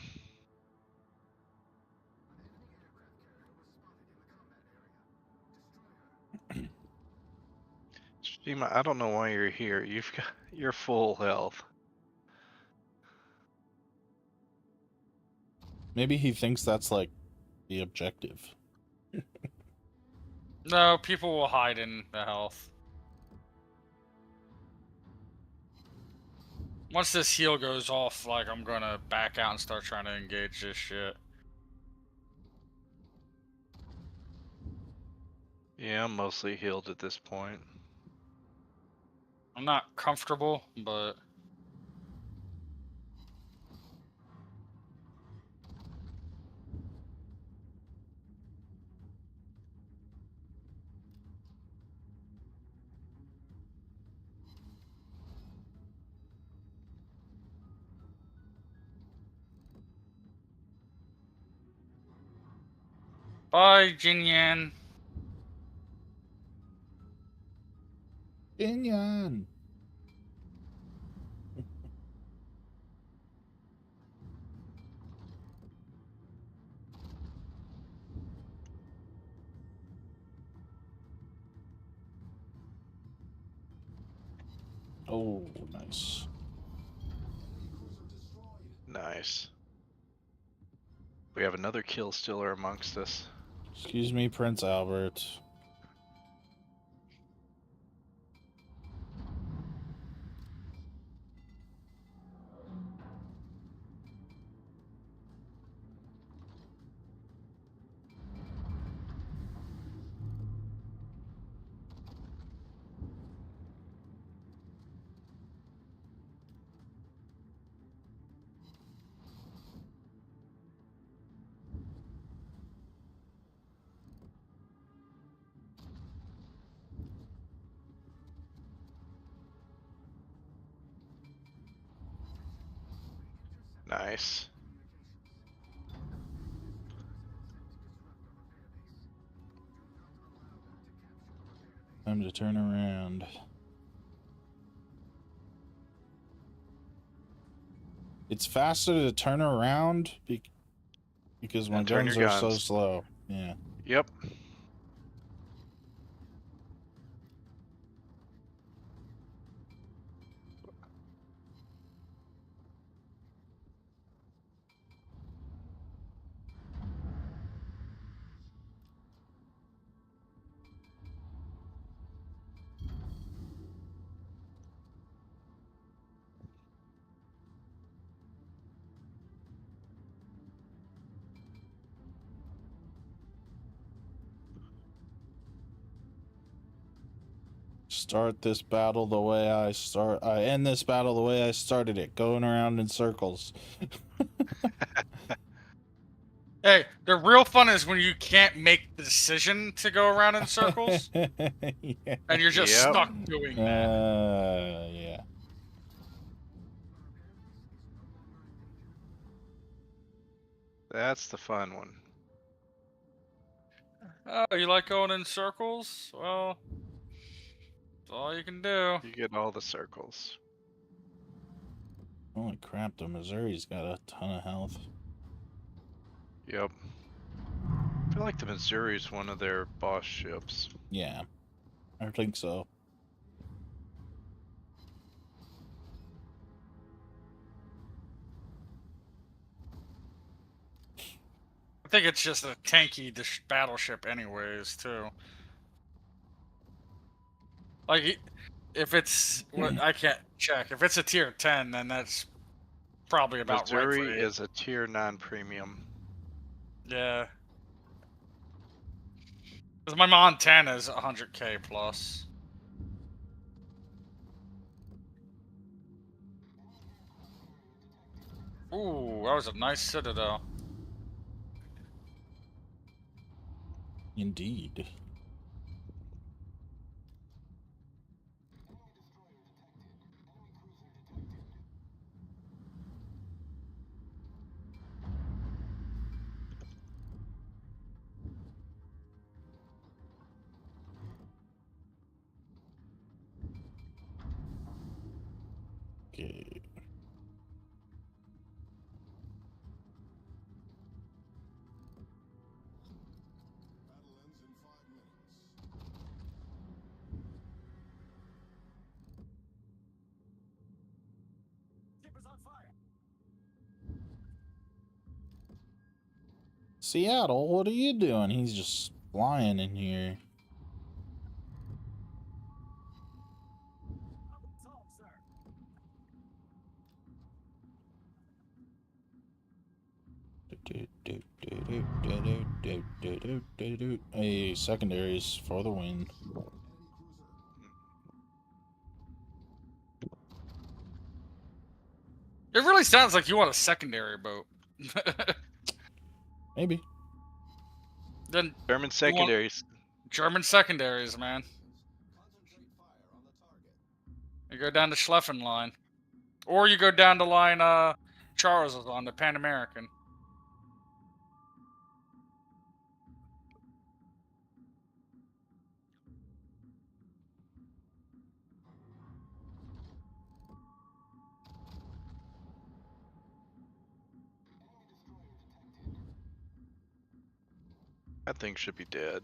Shima, I don't know why you're here. You've got your full health. Maybe he thinks that's like the objective. No, people will hide in the health. Once this heal goes off, like, I'm gonna back out and start trying to engage this shit. Yeah, I'm mostly healed at this point. I'm not comfortable, but... Bye, Jinyan. Inyan. Oh, nice. Nice. We have another kill stealer amongst us. Excuse me, Prince Albert. Nice. Time to turn around. It's faster to turn around because my And turn guns your are so guns. slow. Yeah. Yep. Start this battle the way I end this battle the way I started it, going around in circles. Hey, the real fun is when you can't make the decision to go around in circles Yeah. and you're just Yep. stuck doing that. Yeah. That's the fun one. Oh, you like going in circles? Well, that's all you can do. You get all the circles. Holy crap, the Missouri's got a ton of health. Yep. I feel like the Missouri's one of their boss ships. Yeah. I think so. I think it's just a tanky battleship, anyways, too. Like, if it's what I can't check. If it's a tier 10, then that's probably about Missouri right for is a tier non-premium. Yeah. Because my Montana is 100k plus. Ooh, that was a nice citadel. Indeed. Okay. Battle ends in 5 minutes. Ship is on fire. Seattle, what are you doing? He's just flying in here. Solved, sir. Hey, secondaries for the win. It really sounds like you want a secondary boat. Maybe. Then German secondaries. German secondaries, man. Concentrate fire on the target. You go down to Schleffen line. Or you go down to line Charles was on, the Pan American. That thing should be dead.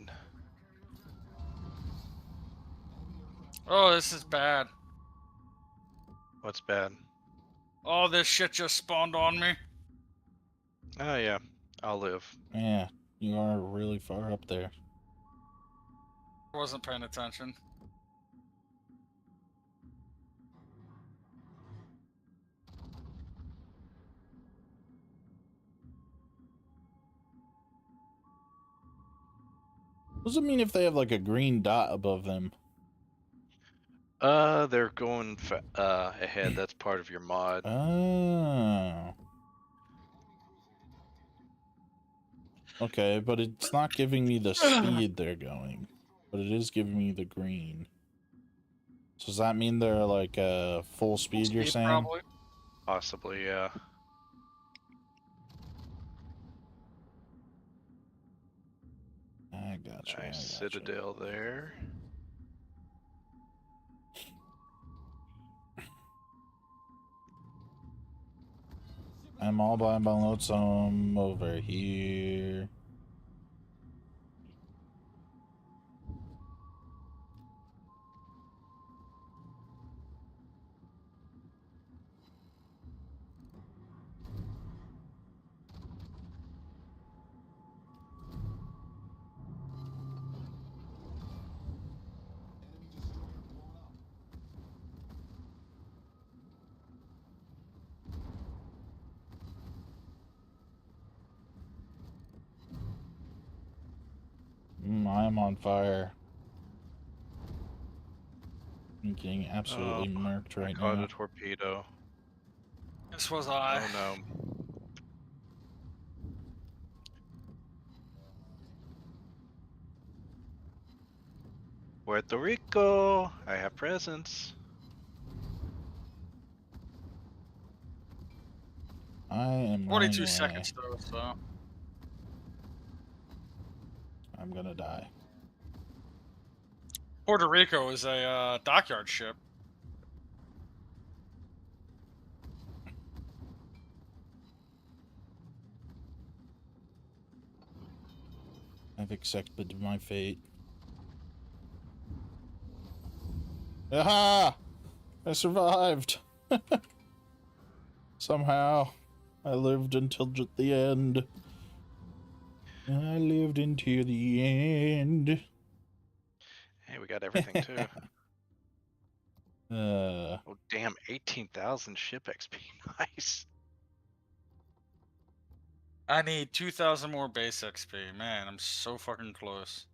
Oh, this is bad. What's bad? Oh, this shit just spawned on me. Oh yeah, I'll live. Yeah, you are really far up there. Wasn't paying attention. What does it mean if they have like a green dot above them? They're going ahead. That's part of your mod. Oh. Okay, but it's not giving me the speed they're going. But it is giving me the green. So does that mean they're like full speed, you're saying? Probably. Possibly, yeah. I gotcha. I Nice gotcha. citadel there. I'm all by my lonesome over here. Enemy destroyer blown up. I'm on fire. I'm getting absolutely murked I right caught now. a torpedo. This was I. Oh no. Puerto Rico, I have presents. I am 42 running away. seconds though, so. I'm gonna die. Puerto Rico is a dockyard ship. I've accepted my fate. Aha! I survived! Somehow. I lived until the end. I lived into the end. Hey, we got everything too. Uh, Oh damn, 18,000 ship XP. Nice. I need 2,000 more base XP. Man, I'm so fucking close.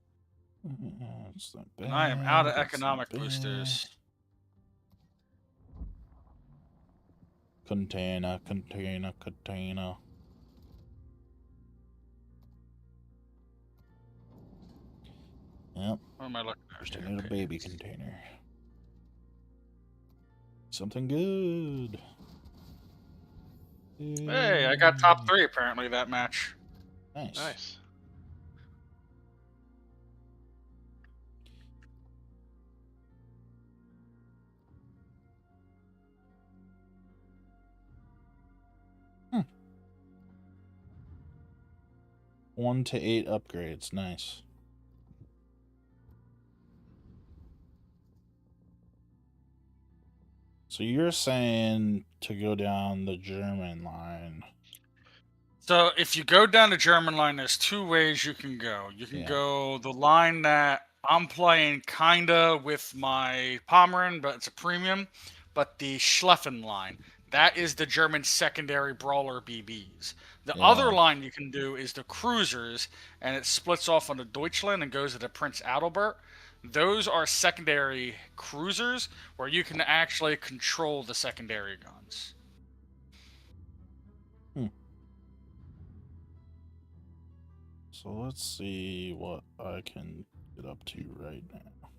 it's not And I am out of bad, it's not economic bad. boosters. Container, container, container. Yep, What am I looking at? just a here? little baby Pages. container. Something good. Hey, I got top 3 apparently that match. Nice. Nice. Hmm. 1 to 8 upgrades. Nice. So you're saying to go down the German line. So if you go down the German line, there's 2 ways you can go. You can Yeah. go the line that I'm playing kinda with my Pomeran, but it's a premium. But the Schleffen line, that is the German secondary brawler BBs. The other Yeah. line you can do is the cruisers, and it splits off onto Deutschland and goes to the Prince Adalbert. Those are secondary cruisers where you can actually control the secondary guns. So let's see what I can get up to right now.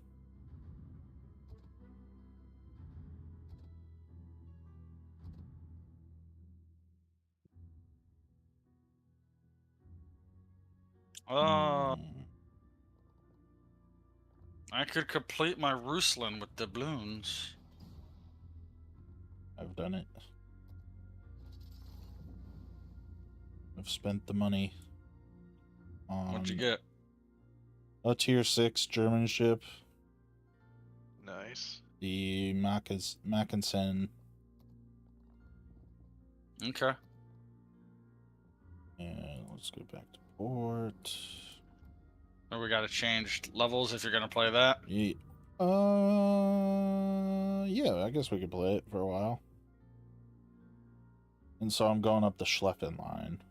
Uh, Hmm. I could complete my Ruslan with doubloons. I've done it. I've spent the money on What'd you get? a tier 6 German ship, Nice. the Mackensen, Okay. and let's go back to port. So we gotta change levels if you're gonna play that. Yeah, yeah, I guess we could play it for a while. And so I'm going up the Schleffen line.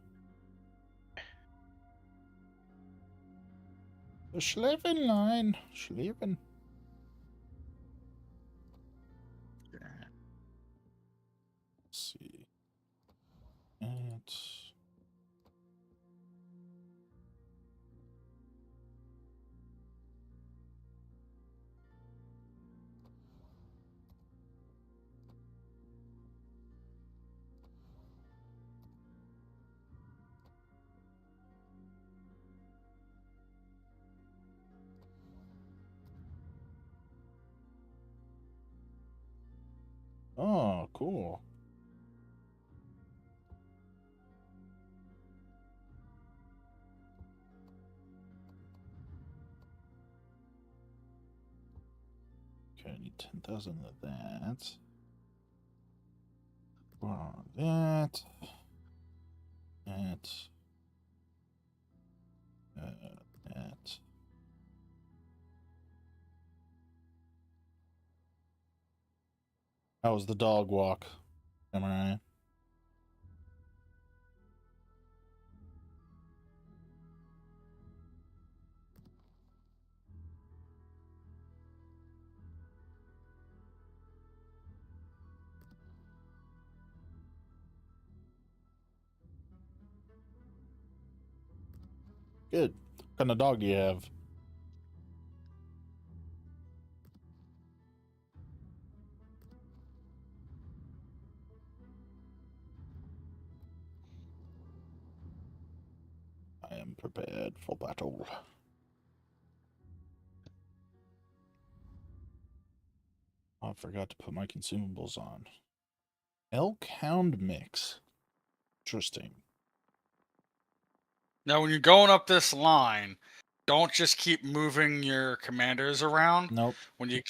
The Schleffen line. Schleffen. Let's see. It's... Oh, cool. Okay, I need 10,000 of that. That. That. That. How was the dog walk? Am I right? Good. What kind of dog do you have? I am prepared for battle. Oh, I forgot to put my consumables on. Elk Hound mix. Interesting. Now, when you're going up this line, don't just keep moving your commanders around. Nope. When you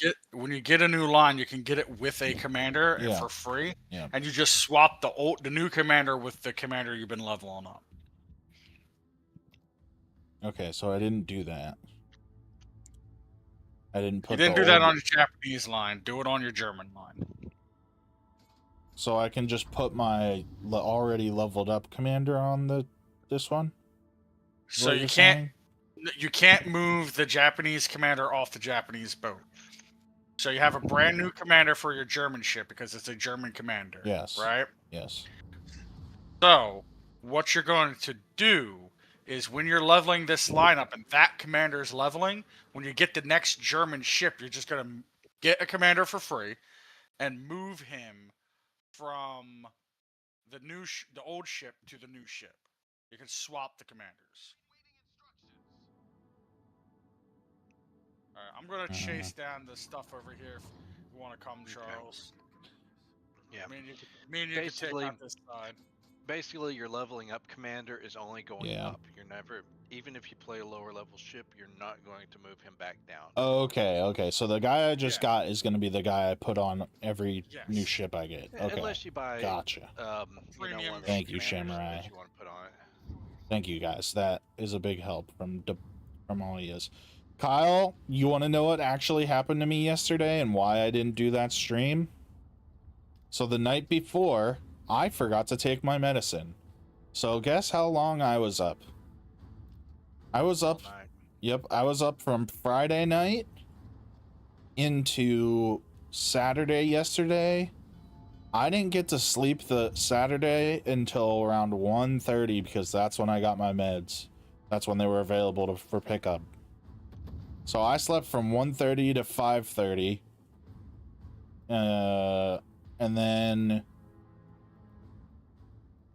get a new line, you can get it with a commander Yeah. for free, Yeah. and you just swap the new commander with the commander you've been leveling up. Okay, so I didn't do that. I didn't put You didn't the do that old- on your Japanese line. Do it on your German line. So I can just put my already leveled up commander on this one? Is So what you you're can't saying? move the Japanese commander off the Japanese boat. So you have a brand new commander for your German ship because it's a German commander. Yes. Right? Yes. So what you're going to do is when you're leveling this lineup and that commander is leveling, when you get the next German ship, you're just going to get a commander for free and move him from the old ship to the new ship. You can swap the commanders. All right, I'm gonna chase down the stuff over here. If you want to come, Charles. Yeah. Me and you can take Basically- out this side. Basically, your leveling up commander is only going Yeah. up. You're never, even if you play a lower level ship, you're not going to move him back down. Okay. So the guy I just Yeah. got is going to be the guy I put on every new Yes. ship I get. Yeah, Okay. Unless you buy, Gotcha. Premium one of the Thank you, commanders Samurai. that you want to put on it. Thank you guys. That is a big help from all of you. Kyle, you want to know what actually happened to me yesterday and why I didn't do that stream? So the night before, I forgot to take my medicine. So guess how long I was up? I was up. All night. Yep, I was up from Friday night into Saturday yesterday. I didn't get to sleep the Saturday until around 1:30 because that's when I got my meds. That's when they were available for pickup. So I slept from 1:30 to 5:30. And then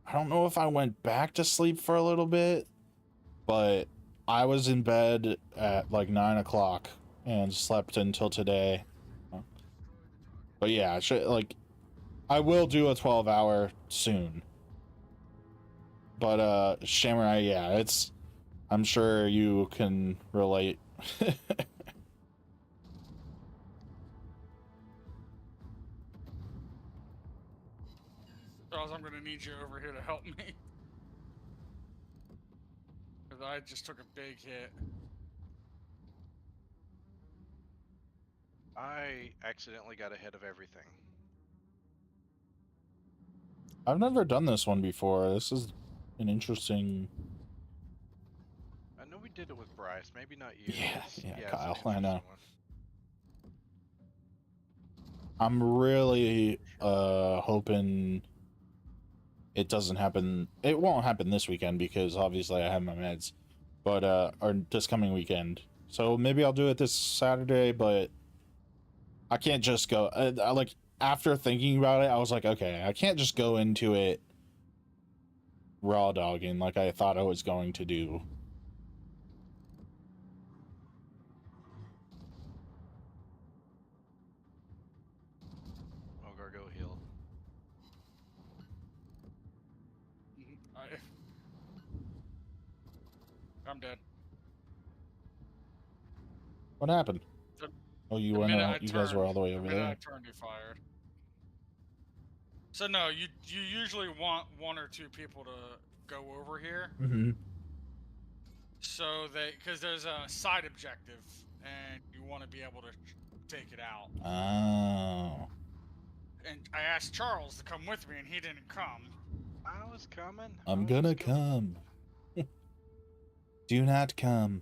I don't know if I went back to sleep for a little bit, but I was in bed at like 9 o'clock and slept until today. But yeah, I will do a 12-hour soon. But Samurai, yeah, I'm sure you can relate. Charles, I'm gonna need you over here to help me. Because I just took a big hit. I accidentally got ahead of everything. I've never done this one before. This is an interesting. I know we did it with Bryce, maybe not you. Yeah, It's- yeah, it's an Kyle, I interesting know. one. I'm really hoping it doesn't happen. It won't happen this weekend because obviously I have my meds, but or this coming weekend. So maybe I'll do it this Saturday, but I can't just go. Like after thinking about it, I was like, okay, I can't just go into it raw dogging like I thought I was going to do. Oh, Gargo heal. I'm dead. What happened? The- Oh, you The went minute out. I You guys were all the way the over minute I there. turned, he fired. So no, you usually want one or two people to go over here, Mm-hmm. so because there's a side objective, and you want to be able to take it out. Oh. And I asked Charles to come with me, and he didn't come. I was coming. I'm I was gonna coming. come. Do not come.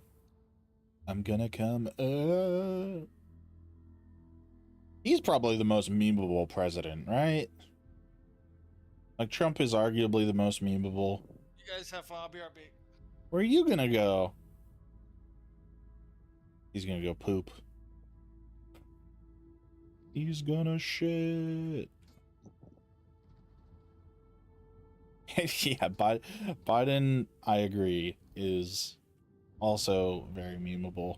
I'm gonna come. He's probably the most memeable president, right? Like, Trump is arguably the most memeable. You guys have fun. I'll be RB. Where are you gonna go? He's gonna go poop. He's gonna shit. Yeah, Biden, I agree, is also very memeable.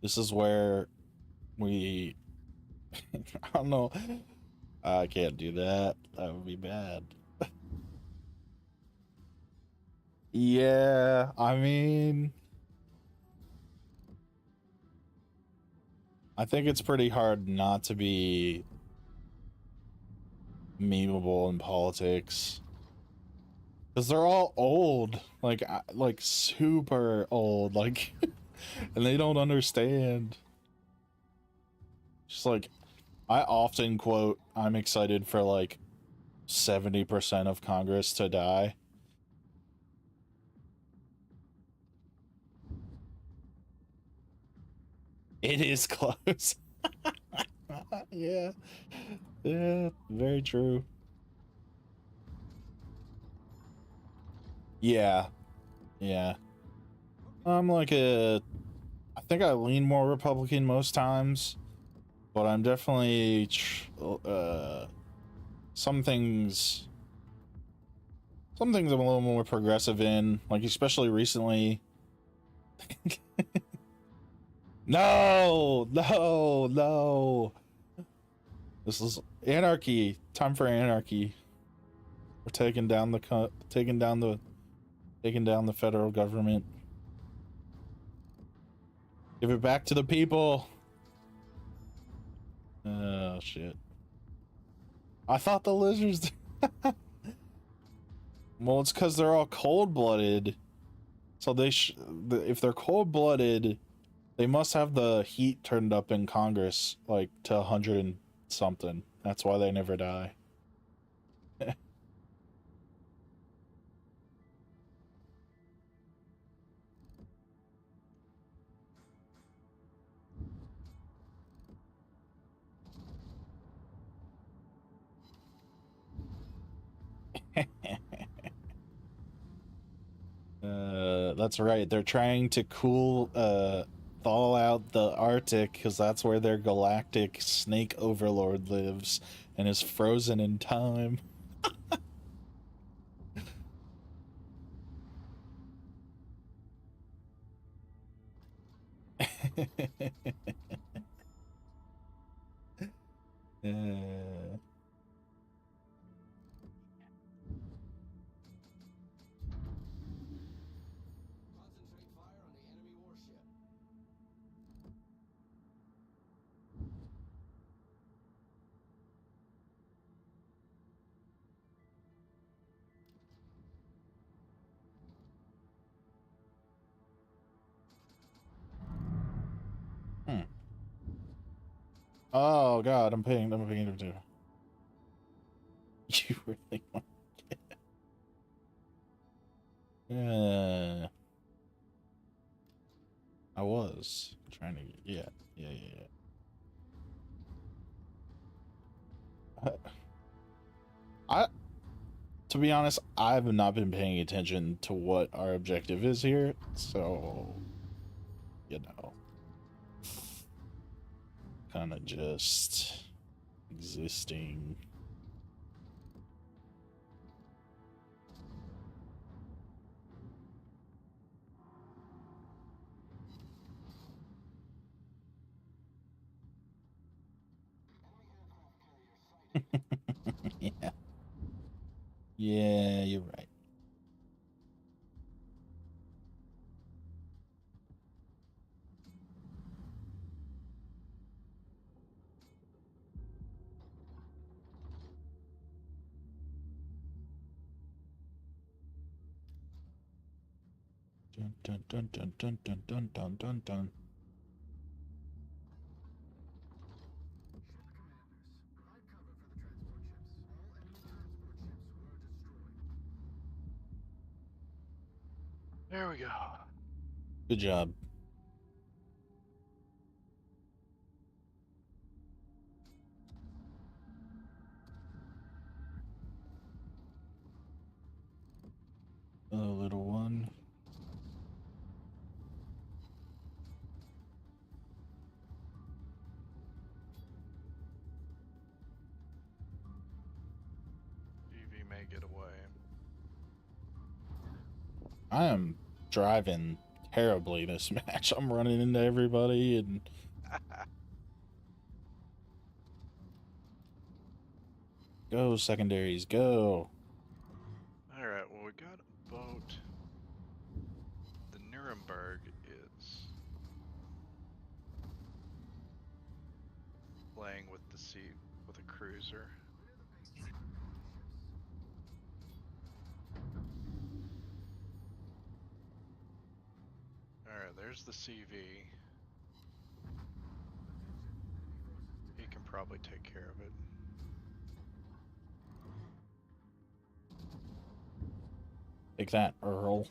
This is where we... I don't know. I can't do that. That would be bad. Yeah, I mean... I think it's pretty hard not to be memeable in politics. Because they're all old. Like super old. Like... and they don't understand. Just like, I often quote, I'm excited for like 70% of Congress to die. It is close. Yeah. Yeah, very true. Yeah. Yeah. I'm like I think I lean more Republican most times, but I'm definitely some things I'm a little more progressive in, like especially recently. No, no, no. This is anarchy. Time for anarchy. We're taking down the federal government. Give it back to the people. Oh shit. I thought the lizards. Well, it's because they're all cold-blooded. So if they're cold-blooded, they must have the heat turned up in Congress, like to 100 and something. That's why they never die. That's right. They're trying to thaw out the Arctic because that's where their galactic snake overlord lives and is frozen in time. uh... Concentrate fire on the enemy warship. Oh god, I'm paying him too. You really want to get... I was trying to yeah. I to be honest, I've not been paying attention to what our objective is here, so you know, kind of just existing. Yeah. Yeah, you're right. Dun dun dun dun dun dun dun dun dun dun. There we go. Good job. A little one. UV may get away. I am driving terribly this match. I'm running into everybody and go secondaries, go. Alright, well, we got a boat. The Nuremberg is playing with the sea with a cruiser. Alright, there's the CV. He can probably take care of it. Take that, Earl.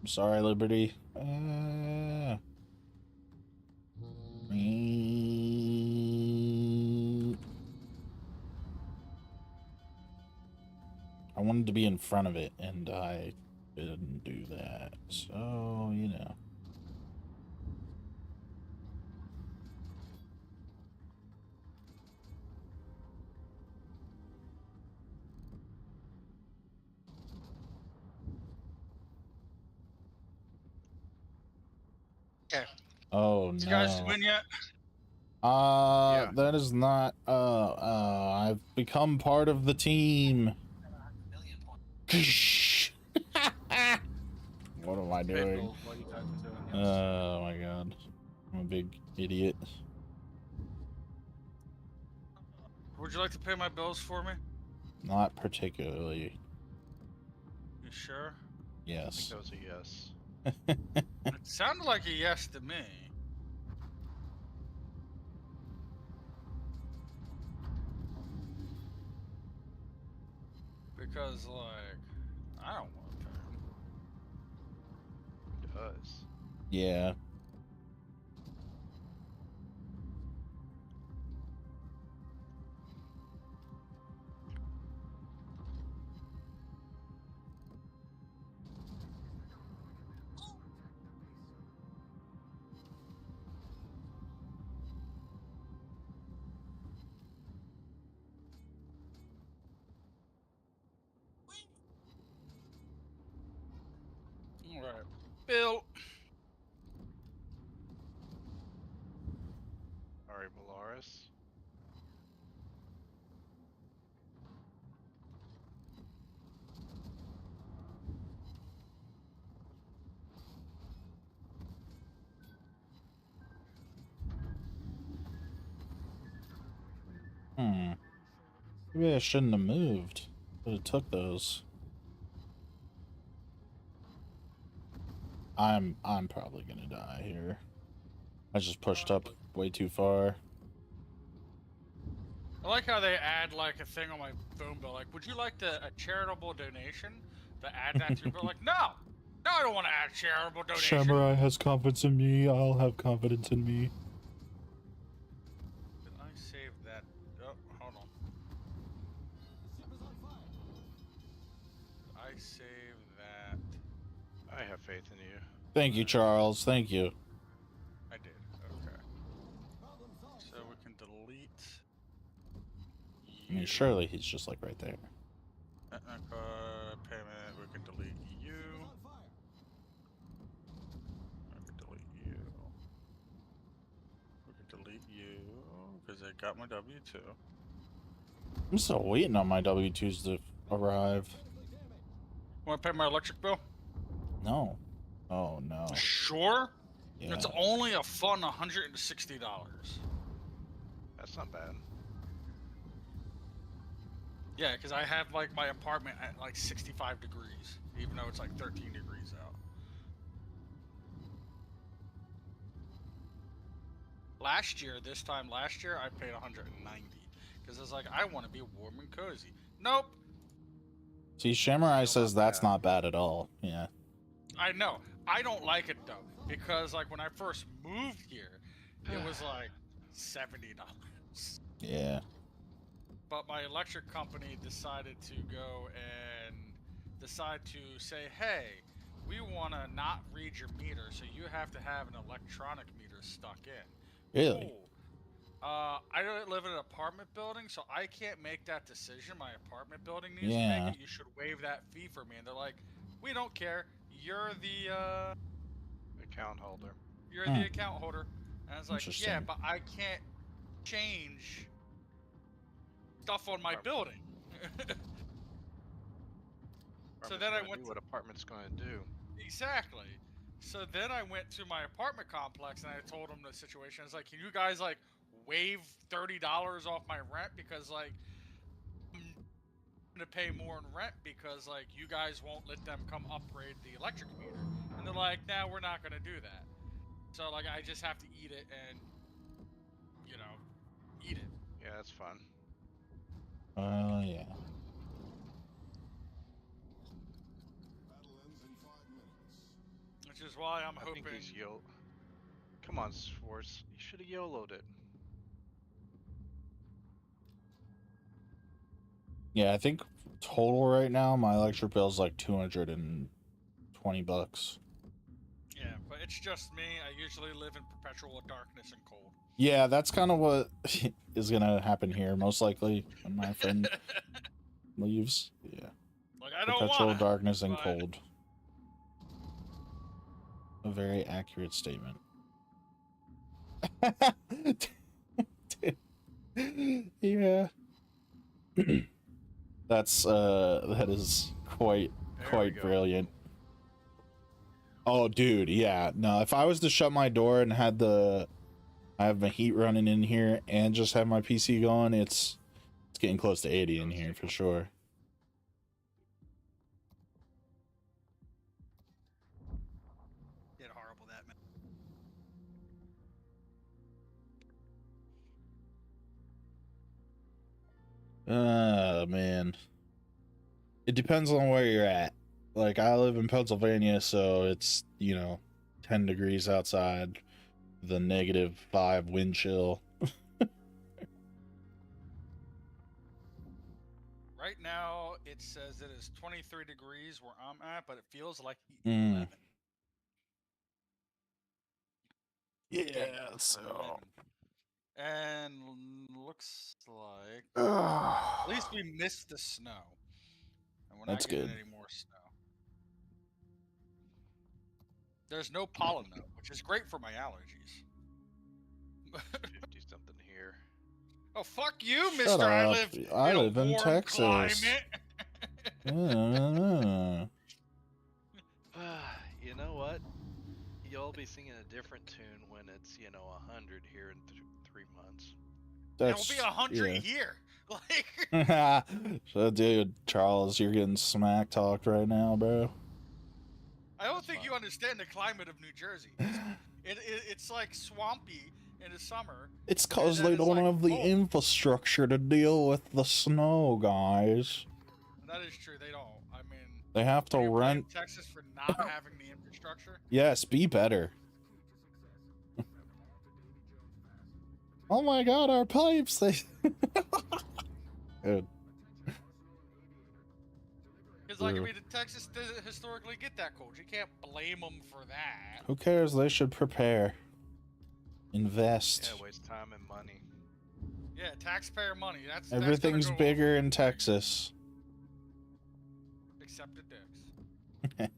I'm sorry, Liberty. I wanted to be in front of it, and I didn't do that. So, you know. Okay. Oh, You guys no. win yet? Yeah. That is not, I've become part of the team. What am I Hey, doing? Bill, what you guys are doing? Oh my god. I'm a big idiot. Would you like to pay my bills for me? Not particularly. You sure? I think Yes. that was a yes. It sounded like a yes to me. Because, like, I don't want to pay him. It does. Yeah. Alright. Bill. Alright, Valaris. Maybe I shouldn't have moved. But it took those. I'm probably gonna die here. I just pushed up way too far. I like how they add, like, a thing on my phone bill. Like, would you like a charitable donation to add that to your bill? Like, no! No, I don't want to add charitable donation. Samurai has confidence in me. I'll have confidence in me. Did I save that? Oh, hold on. The ship is on fire. Did I save that? I have faith in you. Thank you, Charles. Thank you. I did. Okay. Problem solved. So we can delete. I mean, surely he's just like right there. Payment. We can delete you. On fire. We can delete you. We can delete you. got my W-2. I'm still waiting on my W2s to arrive. Want to pay my electric bill? No. Oh no. Sure. Yeah. It's only a fun $160. That's not bad. Yeah, because I have like my apartment at like 65 degrees, even though it's like 13 degrees out. This time last year, I paid 190 because I was like, I want to be warm and cozy. Nope. See, Samurai says that's bad. not bad at all. Yeah. I know. I don't like it though because like when I first moved here, it was like $70. Yeah. But my electric company decided to go and decide to say, hey, we want to not read your meter, so you have to have an electronic meter stuck in. Really? Cool. I don't live in an apartment building, so I can't make that decision. My apartment building needs to Yeah. make it. You should waive that fee for me. And they're like, we don't care. You're the Account holder. you're the account holder. And I was like, yeah, Interesting. but I can't change stuff on my building. So then I went What apartment's gonna do? Exactly. So then I went to my apartment complex and I told them the situation. I was like, can you guys like waive $30 off my rent because like I'm gonna pay more in rent because like you guys won't let them come upgrade the electric meter. And they're like, nah, we're not gonna do that. So like I just have to eat it and eat it. Yeah, that's fun. Yeah. Battle ends in 5 minutes. Which is why I'm I hoping think he's Come on, Swartz. You should have YOLO'd it. Yeah, I think total right now my electric bill is like $220. yeah, but it's just me. I usually live in perpetual darkness and cold. Yeah, that's kind of what is gonna happen here, most likely, when my friend leaves. Yeah. Like I don't Perpetual want darkness and but- cold. A very accurate statement. Yeah. That is quite There we go. brilliant. Oh dude, yeah. No, if I was to shut my door and I have my heat running in here and just have my PC going, it's getting close to 80 in here for sure. Get horrible that man. Man. It depends on where you're at. Like, I live in Pennsylvania, so it's, 10 degrees outside, the -5 wind chill. Right now, it says it is 23 degrees where I'm at, but it feels like Mm. 11. Yeah, so. And looks like at least we missed the snow, and we're That's not getting good. any more snow. There's no pollen though, which is great for my allergies. 50 something here. Oh fuck you, Shut Mister! I up. live I in live a in warm Texas. climate. You know what? You'll be singing a different tune when it's 100 here in 3 months. It'll be 100 here. Like Yeah. So, dude, Charles, you're getting smack talked right now, bro. I don't That's think you fine. understand the climate of New Jersey. It's like swampy in the summer. It's cause And then they it's don't like have the cold. infrastructure to deal with the snow, guys. That is true. They don't. I mean, They have to do you blame rent. Texas for not having the infrastructure. Yes, be better. Oh my god, our pipes! They... Dude, Because like I True. mean, Texas doesn't historically get that cold. You can't blame them for that. who cares? They should prepare. Invest. Yeah, waste time and money. Yeah, taxpayer money. That's Everything's that's gonna go bigger in Texas. except the dicks.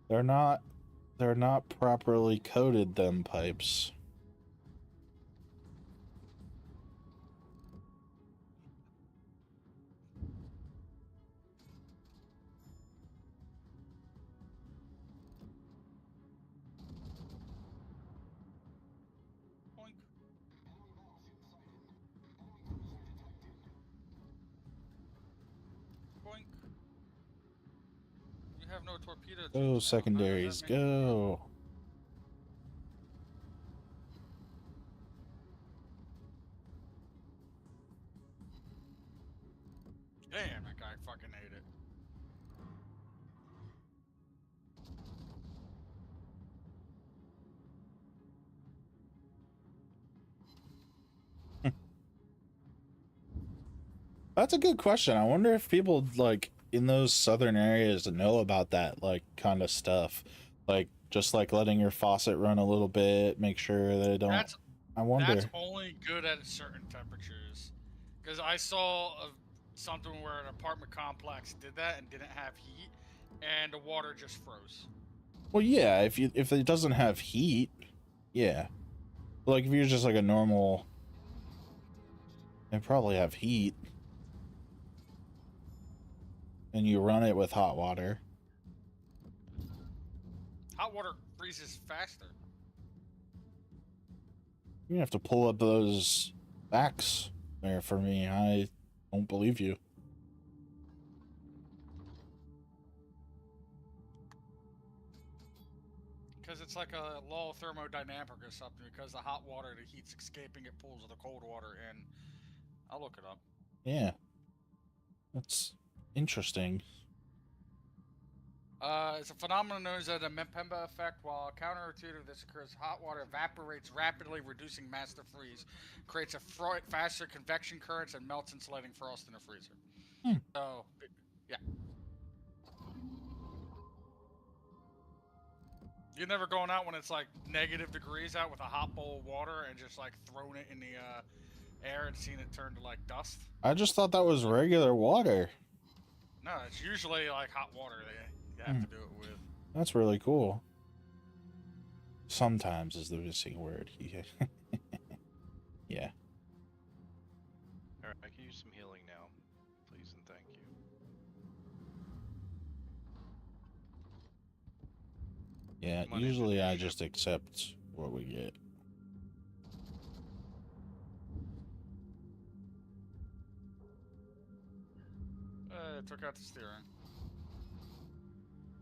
They're not properly coated, them pipes. Boink. Boink. You have no torpedo. tubes now. Go How does secondaries, that make you feel? go. Damn, that guy fucking ate it. That's a good question. I wonder if people like in those southern areas know about that like kind of stuff. Like just like letting your faucet run a little bit, make sure that it don't. That's I wonder. That's only good at certain temperatures. Because I saw something where an apartment complex did that and didn't have heat, and the water just froze. Well, yeah, if it doesn't have heat, yeah. Like if you're just like a normal, they probably have heat, and you run it with hot water. Hot water freezes faster. You have to pull up those facts there for me. I don't believe you. Because it's like a law of thermodynamic or something. Because the hot water, the heat's escaping, it pulls the cold water in. I'll look it up. Yeah, that's interesting. It's a phenomenon known as the Mpemba effect. While counterintuitive this occurs, hot water evaporates rapidly, reducing mass to freeze, creates a faster convection currents, and melts, insulating frost in a freezer. Hmm. So, yeah. You're never going out when it's like negative degrees out with a hot bowl of water and just like throwing it in the air and seeing it turn to like dust. I just thought that was regular water. No, it's usually like hot water they you have to do it with. That's really cool. Sometimes is the missing word. Yeah. Yeah. Alright, I can use some healing now. Please and thank you. Yeah, Money usually I donation. just accept what we get. Took out the steering.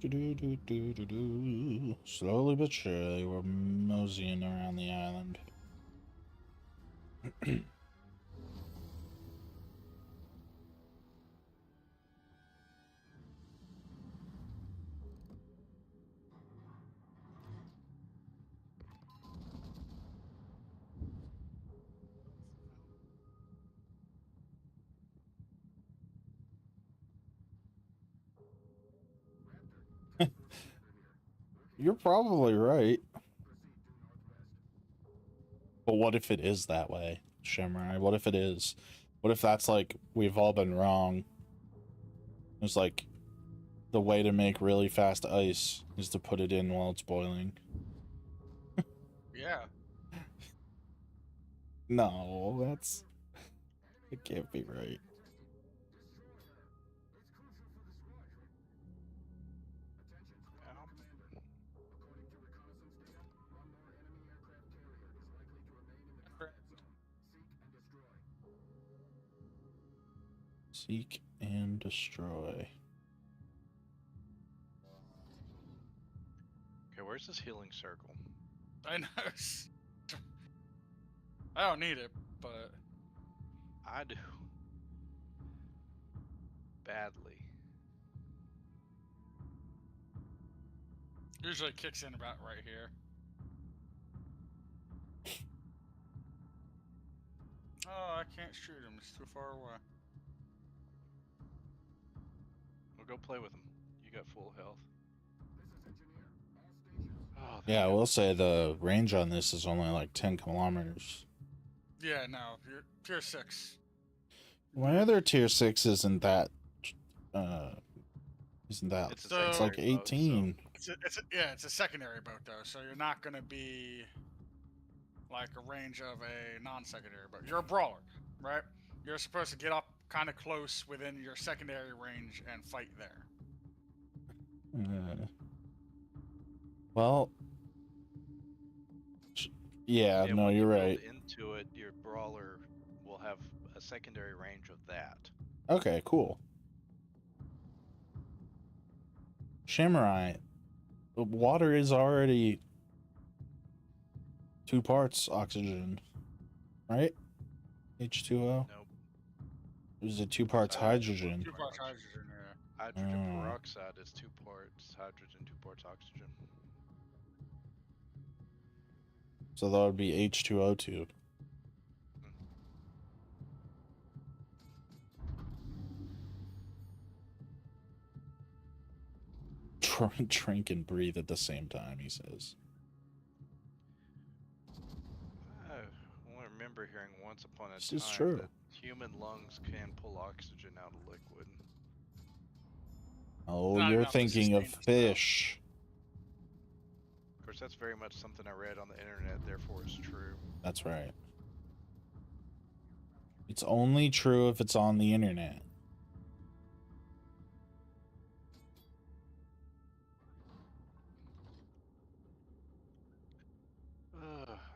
Do-do-do-do-do-do. Slowly but surely, we're moseying around the island. You're probably right. But what if it is that way, Shimrai? What if it is? What if that's like, we've all been wrong? It's like, the way to make really fast ice is to put it in while it's boiling. Yeah. No, that's... It can't be right. Ow. Seek and destroy. Okay, where's this healing circle? I know. I don't need it, but I do. Badly. usually it kicks in about right here. Oh, I can't shoot him. It's too far away. We'll go play with him. You got full health. Oh, there Yeah, I we go. will say the range on this is only like 10 kilometers. Yeah, no, you're tier 6. My other tier 6 isn't that... Isn't that... It's So- It's like secondary mode, so 18. it's a secondary boat though, so you're not gonna be like a range of a non-secondary boat. You're a brawler, right? You're supposed to get up kind of close within your secondary range and fight there. Well, yeah, no, when you you're build right. Into it, your brawler will have a secondary range of that. Okay, cool. Samurai, the water is already 2 parts oxygen, right? H2O. Nope. Is it 2 parts hydrogen? 2 parts hydrogen, yeah. Hydrogen Oh. peroxide is 2 parts hydrogen, 2 parts oxygen. So that would be H2O2. Drink and breathe at the same time, he says. I only remember hearing once upon a This time is true. that human lungs can pull oxygen out of liquid. Oh, Not you're enough to thinking of sustain itself. fish. Of course, that's very much something I read on the internet, therefore it's true. That's right. It's only true if it's on the internet.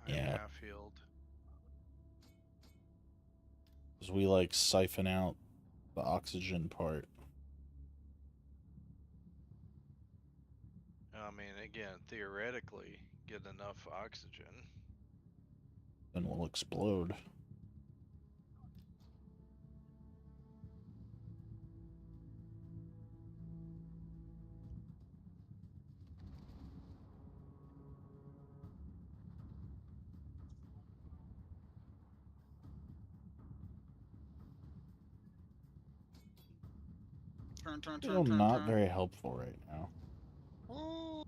Yeah. Half-healed. Because we like siphon out the oxygen part. I mean, again, theoretically, get enough oxygen. Then we'll explode. Still not very helpful right now. Ooh.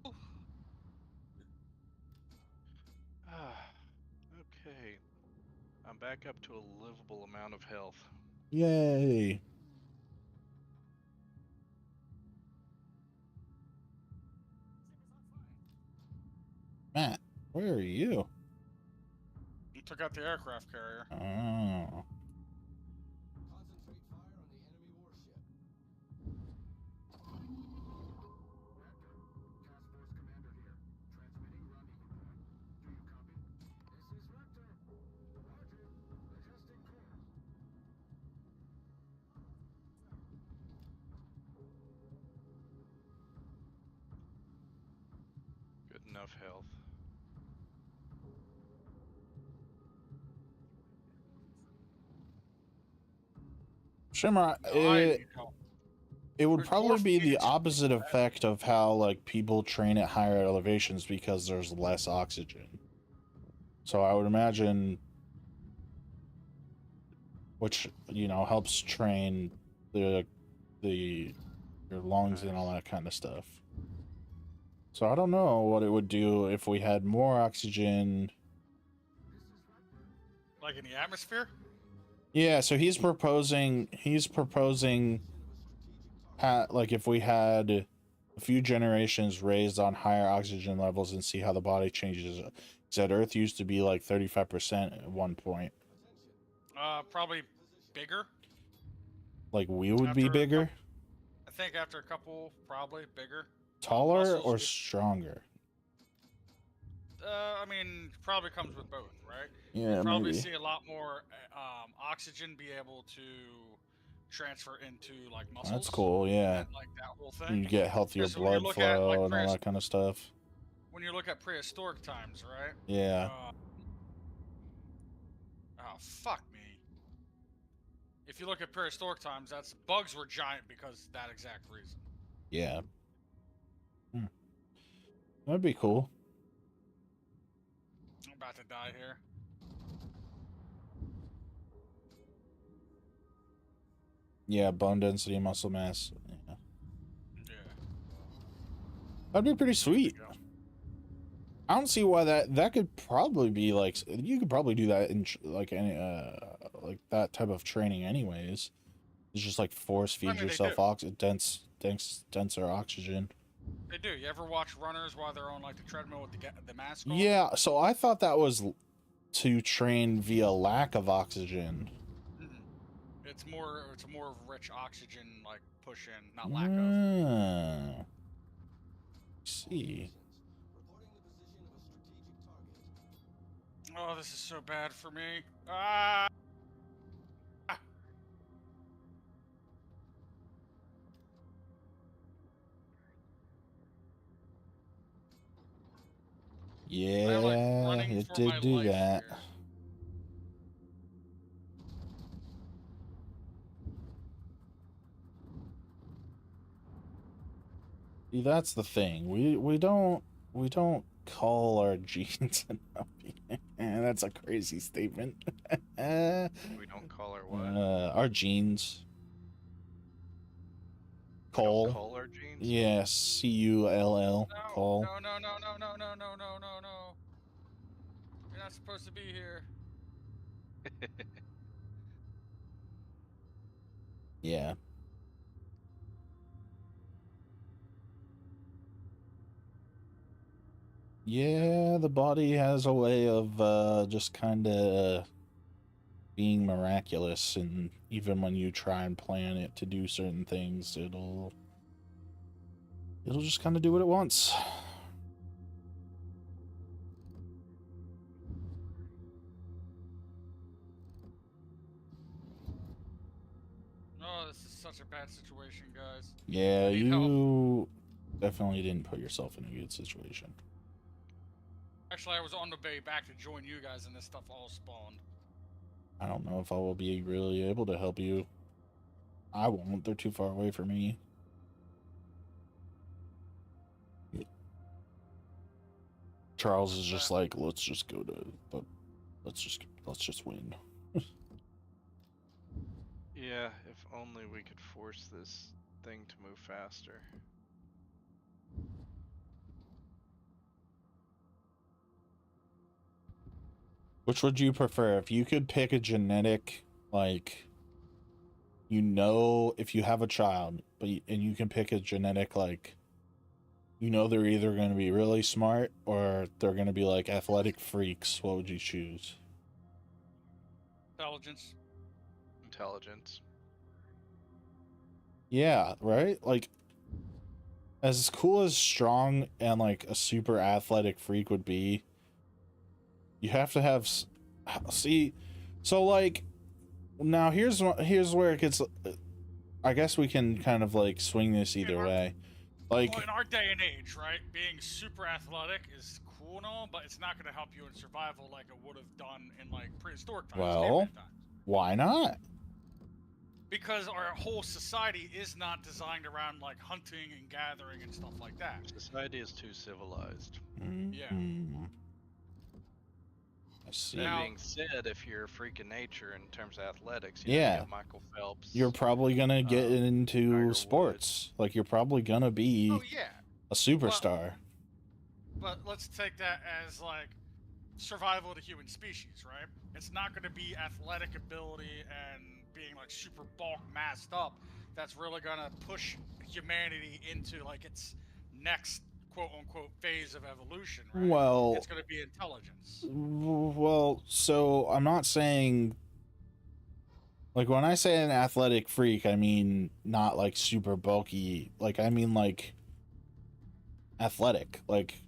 Okay. I'm back up to a livable amount of health. Yay! Matt, where are you? You took out the aircraft carrier. Oh. Concentrate fire on the enemy warship. Good enough health. Shimmer, I need help. it would There's probably more be the Phoenix opposite effect of how like people train at higher elevations because there's less oxygen. So I would imagine, which helps train the your lungs and all that kind of stuff. So I don't know what it would do if we had more oxygen. Like in the atmosphere? Yeah, so he's proposing like if we had a few generations raised on higher oxygen levels and see how the body changes. Said Earth used to be like 35% at one point. Probably bigger. Like we would be After a bigger, I think after a couple, probably bigger. taller, muscles or would- stronger. I mean, probably comes with both, right? Yeah, Probably maybe. see a lot more oxygen be able to transfer into like muscles. That's cool. Yeah, And, like that whole thing. you get healthier Because when you blood look flow at, like, and all that kind of stuff. When you look at prehistoric times, right? Yeah. Oh fuck me! If you look at prehistoric times, that's bugs were giant because of that exact reason. Yeah. That'd be cool. I'm about to die here. Yeah, bone density, muscle mass. Yeah. Yeah. That'd be pretty sweet. There we go. I don't see why that could probably be like, you could probably do that in like any like that type of training anyways. It's just like force feed mean, they yourself do. denser oxygen. They do. You ever watch runners while they're on like the treadmill with the mask on? Yeah, so I thought that was to train via lack of oxygen. Mm-mm. It's a more rich oxygen like push in, not lack of. Ah. See. Reporting the position of a strategic target. Oh, this is so bad for me. Ah. Yeah, running it for my did do life that. here. See, that's the thing. We don't call our genes enough. That's a crazy statement. We don't call her what? Our genes. We don't Call. call our genes? Yeah, CULL. No, Call. no, no, no, no, no, no, no, no, no, no. You're not supposed to be here. Yeah. Yeah, the body has a way of just kind of being miraculous, and even when you try and plan it to do certain things, it'll just kind of do what it wants. Oh, this is such a bad situation, guys. Yeah, Need help. you definitely didn't put yourself in a good situation. Actually, I was on the way back to join you guys, and this stuff all spawned. I don't know if I will be really able to help you. I won't. They're too far away from me. Charles is just like, let's just go to, but let's just win. Yeah, if only we could force this thing to move faster. Which would you prefer? If you could pick a genetic, like, you know, if you have a child, and you can pick a genetic, like, you know, they're either going to be really smart or they're going to be like athletic freaks. What would you choose? Intelligence. Intelligence. Yeah, right? Like, as cool as strong and like a super athletic freak would be, you have to have see. So like, now here's where it gets. I guess we can kind of like swing this either way. Like, Well, in our day and age, right, being super athletic is cool and all, but it's not going to help you in survival like it would have done in like prehistoric times. Well, caveman times. why not? Because our whole society is not designed around like hunting and gathering and stuff like that. Society is too civilized. Yeah. Mhm. I see. That Now- being said, if you're a freak of nature in terms of athletics, you Yeah. got Michael Phelps. You're probably gonna get Tiger into Woods. sports. Like, you're probably gonna be Oh yeah, a superstar. but let's take that as like survival of the human species, right? It's not going to be athletic ability and being like super bulk massed up that's really going to push humanity into like its next quote unquote phase of evolution, right? Well, It's going to be intelligence. well, so I'm not saying, like, when I say an athletic freak, I mean not like super bulky. Like, I mean like athletic. Like,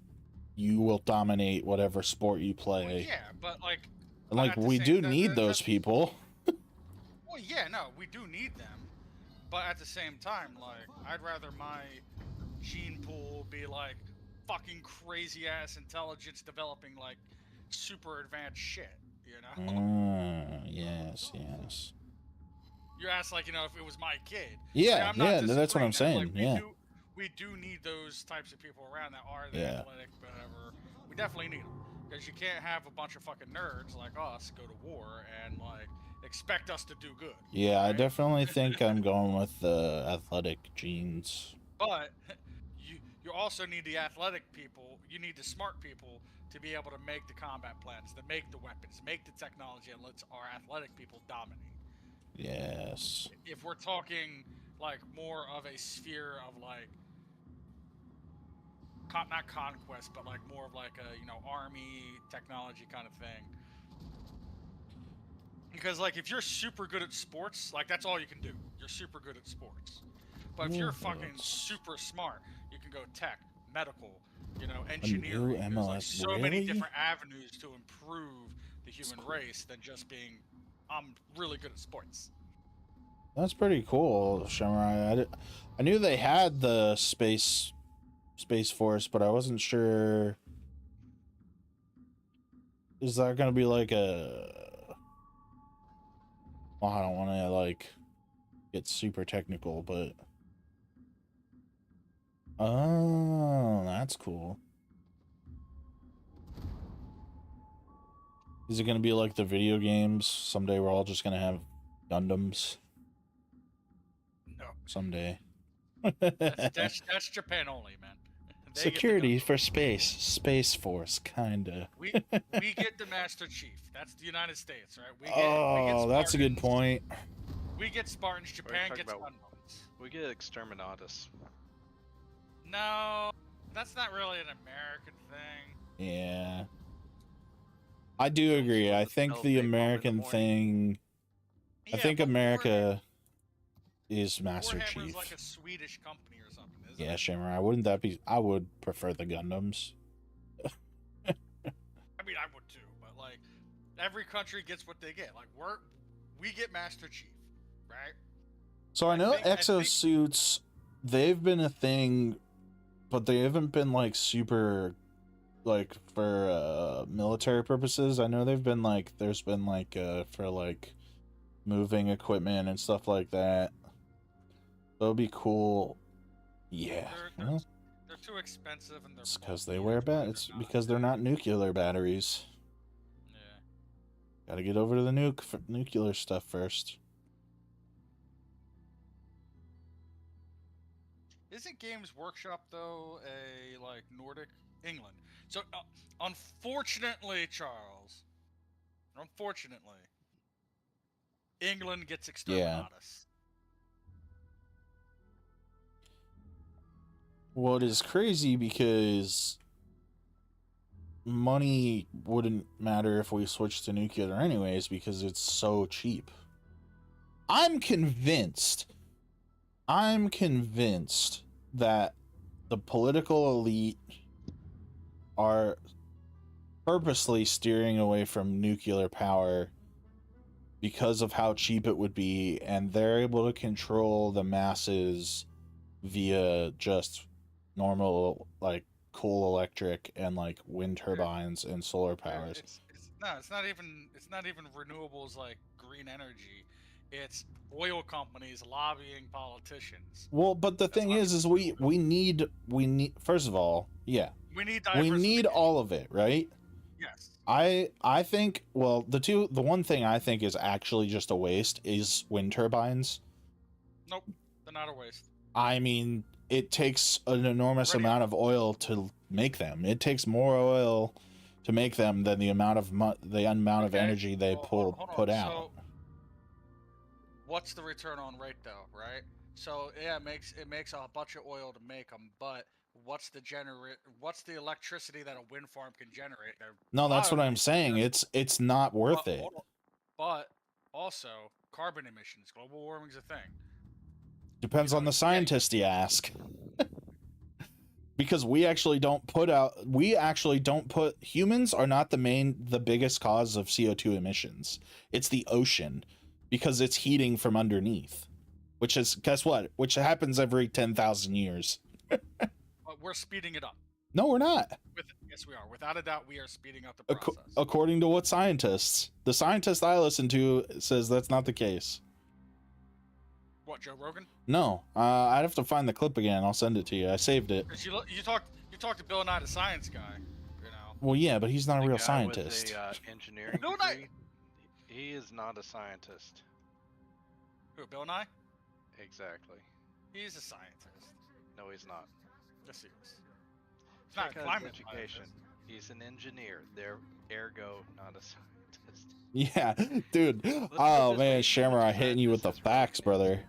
you will dominate whatever sport you Well, play. yeah, but like, And like, at the we same- do that- need that- those that's- people. Well, yeah, no, we do need them, but at the same time, like, I'd rather my gene pool be like fucking crazy ass intelligence developing like super advanced shit, you know? Yes, yes. You asked like, you know, if it was my kid. Yeah, I'm not yeah, that's what I'm disagreeing saying. that, Yeah. we do need those types of people around that are the Yeah. athletic, whatever. We definitely need them because you can't have a bunch of fucking nerds like us go to war and like expect us to do good. Yeah, I right? definitely think I'm going with the athletic genes. But you also need the athletic people. You need the smart people to be able to make the combat plans, to make the weapons, make the technology, and let our athletic people dominate. Yes. If we're talking like more of a sphere of like not conquest, but like more of like a army technology kind of thing. Because like if you're super good at sports, like that's all you can do. You're super good at sports. But if you're fucking super smart, you can go tech, medical, engineering. There's like MLS, so many really? different avenues to improve the human race than just being I'm really good at sports. That's pretty cool, Samurai. I knew they had the space force, but I wasn't sure. Is that gonna be like a? Well, I don't want to like get super technical, but oh, that's cool. Is it gonna be like the video games? Someday we're all just gonna have Gundams. No, Someday. that's Japan only, man. They get the Security Gundam. for Space Force, kinda. We get the Master Chief. That's the United States, right? We get That's a good Spartans. point. We get Spartans. Japan talking gets about- Gundams. We get Exterminatus. No, that's not really an American thing. Yeah. I do agree. I think Spell the Big Mom in the American morning. thing. I Yeah, think but America is Master Warhammer's Chief. like a Swedish company or something, isn't Yeah, it? Samurai. Wouldn't that be? I would prefer the Gundams. I mean, I would too, but like, every country gets what they get. Like, we get Master Chief, right? So I know I think- exosuits. They've been a thing, but they haven't been like super, like for military purposes. I know they've been like there's been like for like moving equipment and stuff like that. That would be cool. Yeah. Well, They're too expensive and they're. it's because bulky they and wear believe it or It's not. because they're not nuclear batteries. Yeah. Got to get over to the nuclear stuff first. Isn't Games Workshop though a like Nordic England? So unfortunately, Charles. Unfortunately, England gets Exterminatus. Well, it is crazy because money wouldn't matter if we switched to nuclear anyways because it's so cheap. I'm convinced that the political elite are purposely steering away from nuclear power because of how cheap it would be, and they're able to control the masses via just normal like coal electric and like wind turbines and solar powers. It's not even renewables like green energy. It's oil companies lobbying politicians. Well, but the thing why is we need first of all, yeah, We need we need diversification. all of it, right? Yes. I think, well, the one thing I think is actually just a waste is wind turbines. Nope. They're not a waste. I mean, it takes an enormous Ready. amount of oil to make them. It takes more oil to make them than the amount of of Okay, energy they well, put hold on. out. So, what's the return on rate though, right? So yeah, it makes a bunch of oil to make them, but what's the electricity that a wind farm can generate? No, that's what I'm Biodiesel, saying. yes. It's not worth But- it. hold on. But also carbon emissions, global warming's a thing. Depends on the scientist you ask. Because we actually don't put humans are not the biggest cause of CO2 emissions. It's the ocean because it's heating from underneath. Which is, guess what? Which happens every 10,000 years. But we're speeding it up. No, we're not. Yes, we are. Without a doubt, we are speeding up the Ac- process. according to what scientists? The scientist I listen to says that's not the case. What, Joe Rogan? No, I'd have to find the clip again. I'll send it to you. I saved it. Because you talked to Bill Nye, the science guy. You know. Well, yeah, but he's not a The real guy scientist. With a, engineering No, not- degree, he is not a scientist. Who, Bill Nye? Exactly. He's a scientist. No, he's not. Yes, he is. It's not a Check out his climate education. scientist. He's an engineer. They're ergo not a scientist. Yeah, dude. put it Oh this man, way, Shamrock hitting you with the this is facts, really brother.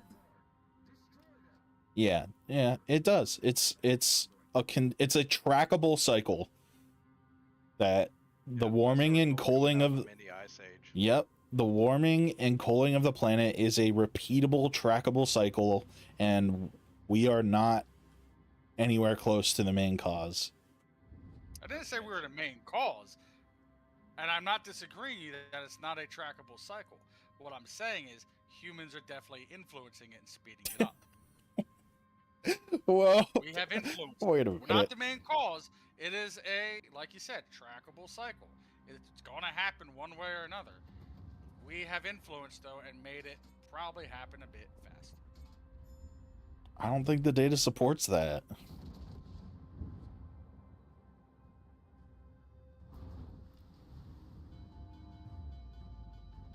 Yeah, it does. It's it's a trackable cycle that the Yeah, warming that's and what cooling happened of in the ice age. Yep. The warming and cooling of the planet is a repeatable, trackable cycle, and we are not anywhere close to the main cause. I didn't say we were the main cause, and I'm not disagreeing that it's not a trackable cycle. What I'm saying is humans are definitely influencing it and speeding it up. Well, We have influence. wait a We're not minute. the main cause. It is a, like you said, trackable cycle. It's going to happen one way or another. We have influence, though, and made it probably happen a bit faster. I don't think the data supports that.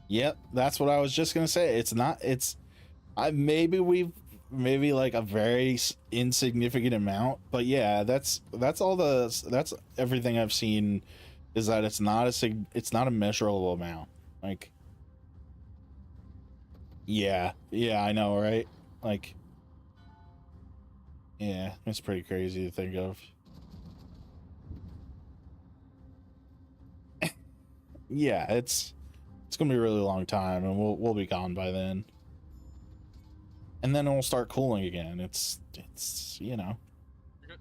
Yep, that's what I was just gonna say. It's not. Maybe like a very insignificant amount, but yeah, that's everything I've seen, is that it's not a measurable amount. Like, yeah, I know, right? Like, yeah, it's pretty crazy to think of. Yeah, it's gonna be a really long time, and we'll be gone by then. And then it will start cooling again. It's You're good.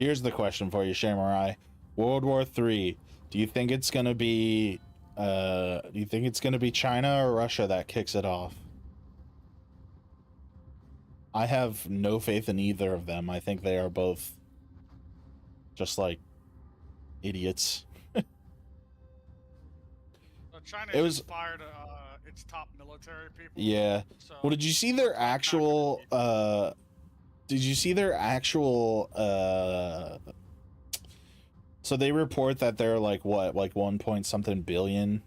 Here's the question for you, Samurai. World War III. Do you think it's gonna be China or Russia that kicks it off? I have no faith in either of them. I think they are both just like idiots. China It was- just fired its top military people. Yeah. So Well, did you see their it's not gonna actual be- so they report that there are like 1 point something billion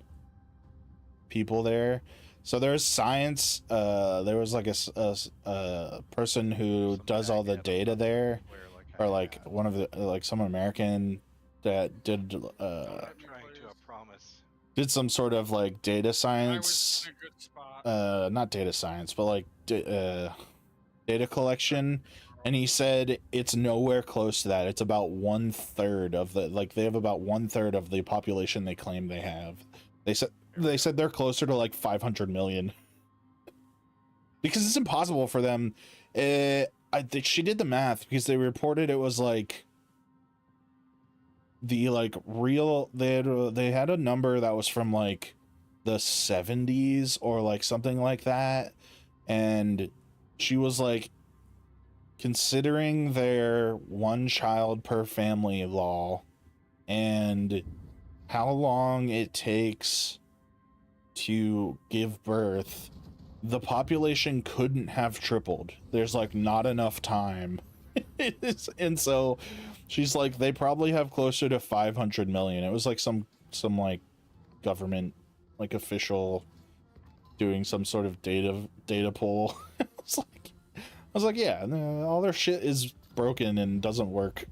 people there. So there's science, there was like a person who Some does all the backend data there, where, or I like had- one of the like some American that did I'm not trying to promise. did some sort of like data I was science, in a good spot. not data science, but like data collection, and he said it's nowhere close to that. It's about 1/3 of the, like, they have about 1/3 of the population they claim they have. They said they're closer to like 500 million, because it's impossible for them. I think she did the math, because they reported it was like the like real, they had a number that was from like the 70s or like something like that, and she was like, considering their one child per family law and how long it takes to give birth, the population couldn't have tripled. There's like not enough time. And so she's like, they probably have closer to 500 million. It was like some like government, like official, doing some sort of data poll. I was like, yeah, all their shit is broken and doesn't work.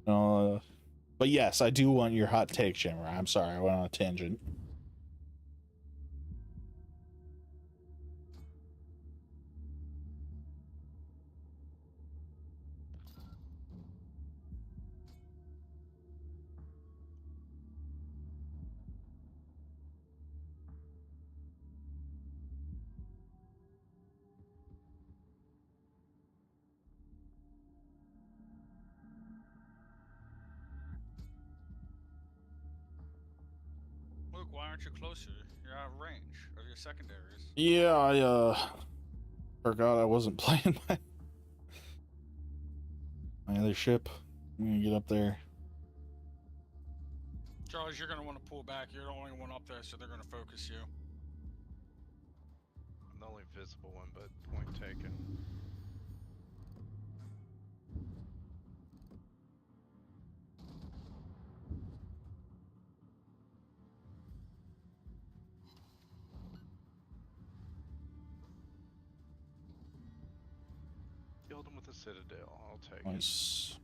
But yes, I do want your hot take, Shimmer. I'm sorry, I went on a tangent. Luke, why aren't you closer? You're out of range of your secondaries. Yeah, I forgot I wasn't playing my other ship. I'm gonna get up there. Charles, you're gonna want to pull back. You're the only one up there, so they're gonna focus you. I'm the only visible one, but point taken. Killed him with a citadel. I'll take it. Nice.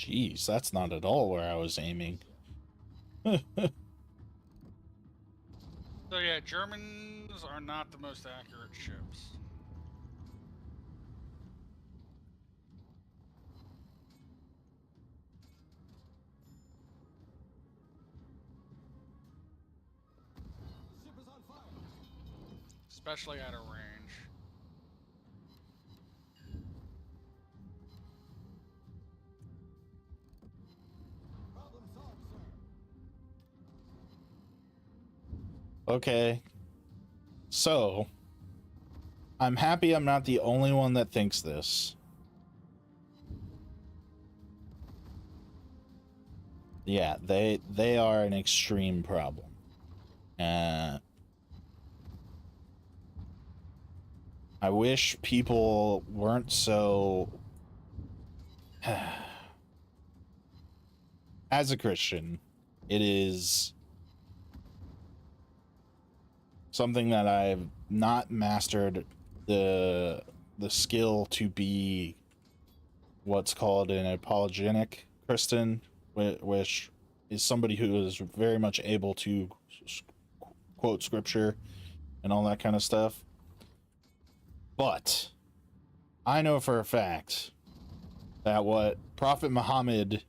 Jeez, that's not at all where I was aiming. So yeah, Germans are not the most accurate ships. Ship is on fire. Especially at a range. Problem solved, sir. Okay. So, I'm happy I'm not the only one that thinks this. Yeah, they are an extreme problem. I wish people weren't so as a Christian, it is something that I've not mastered the skill to be what's called an apologetic Christian, which is somebody who is very much able to quote scripture and all that kind of stuff. But I know for a fact that what Prophet Muhammad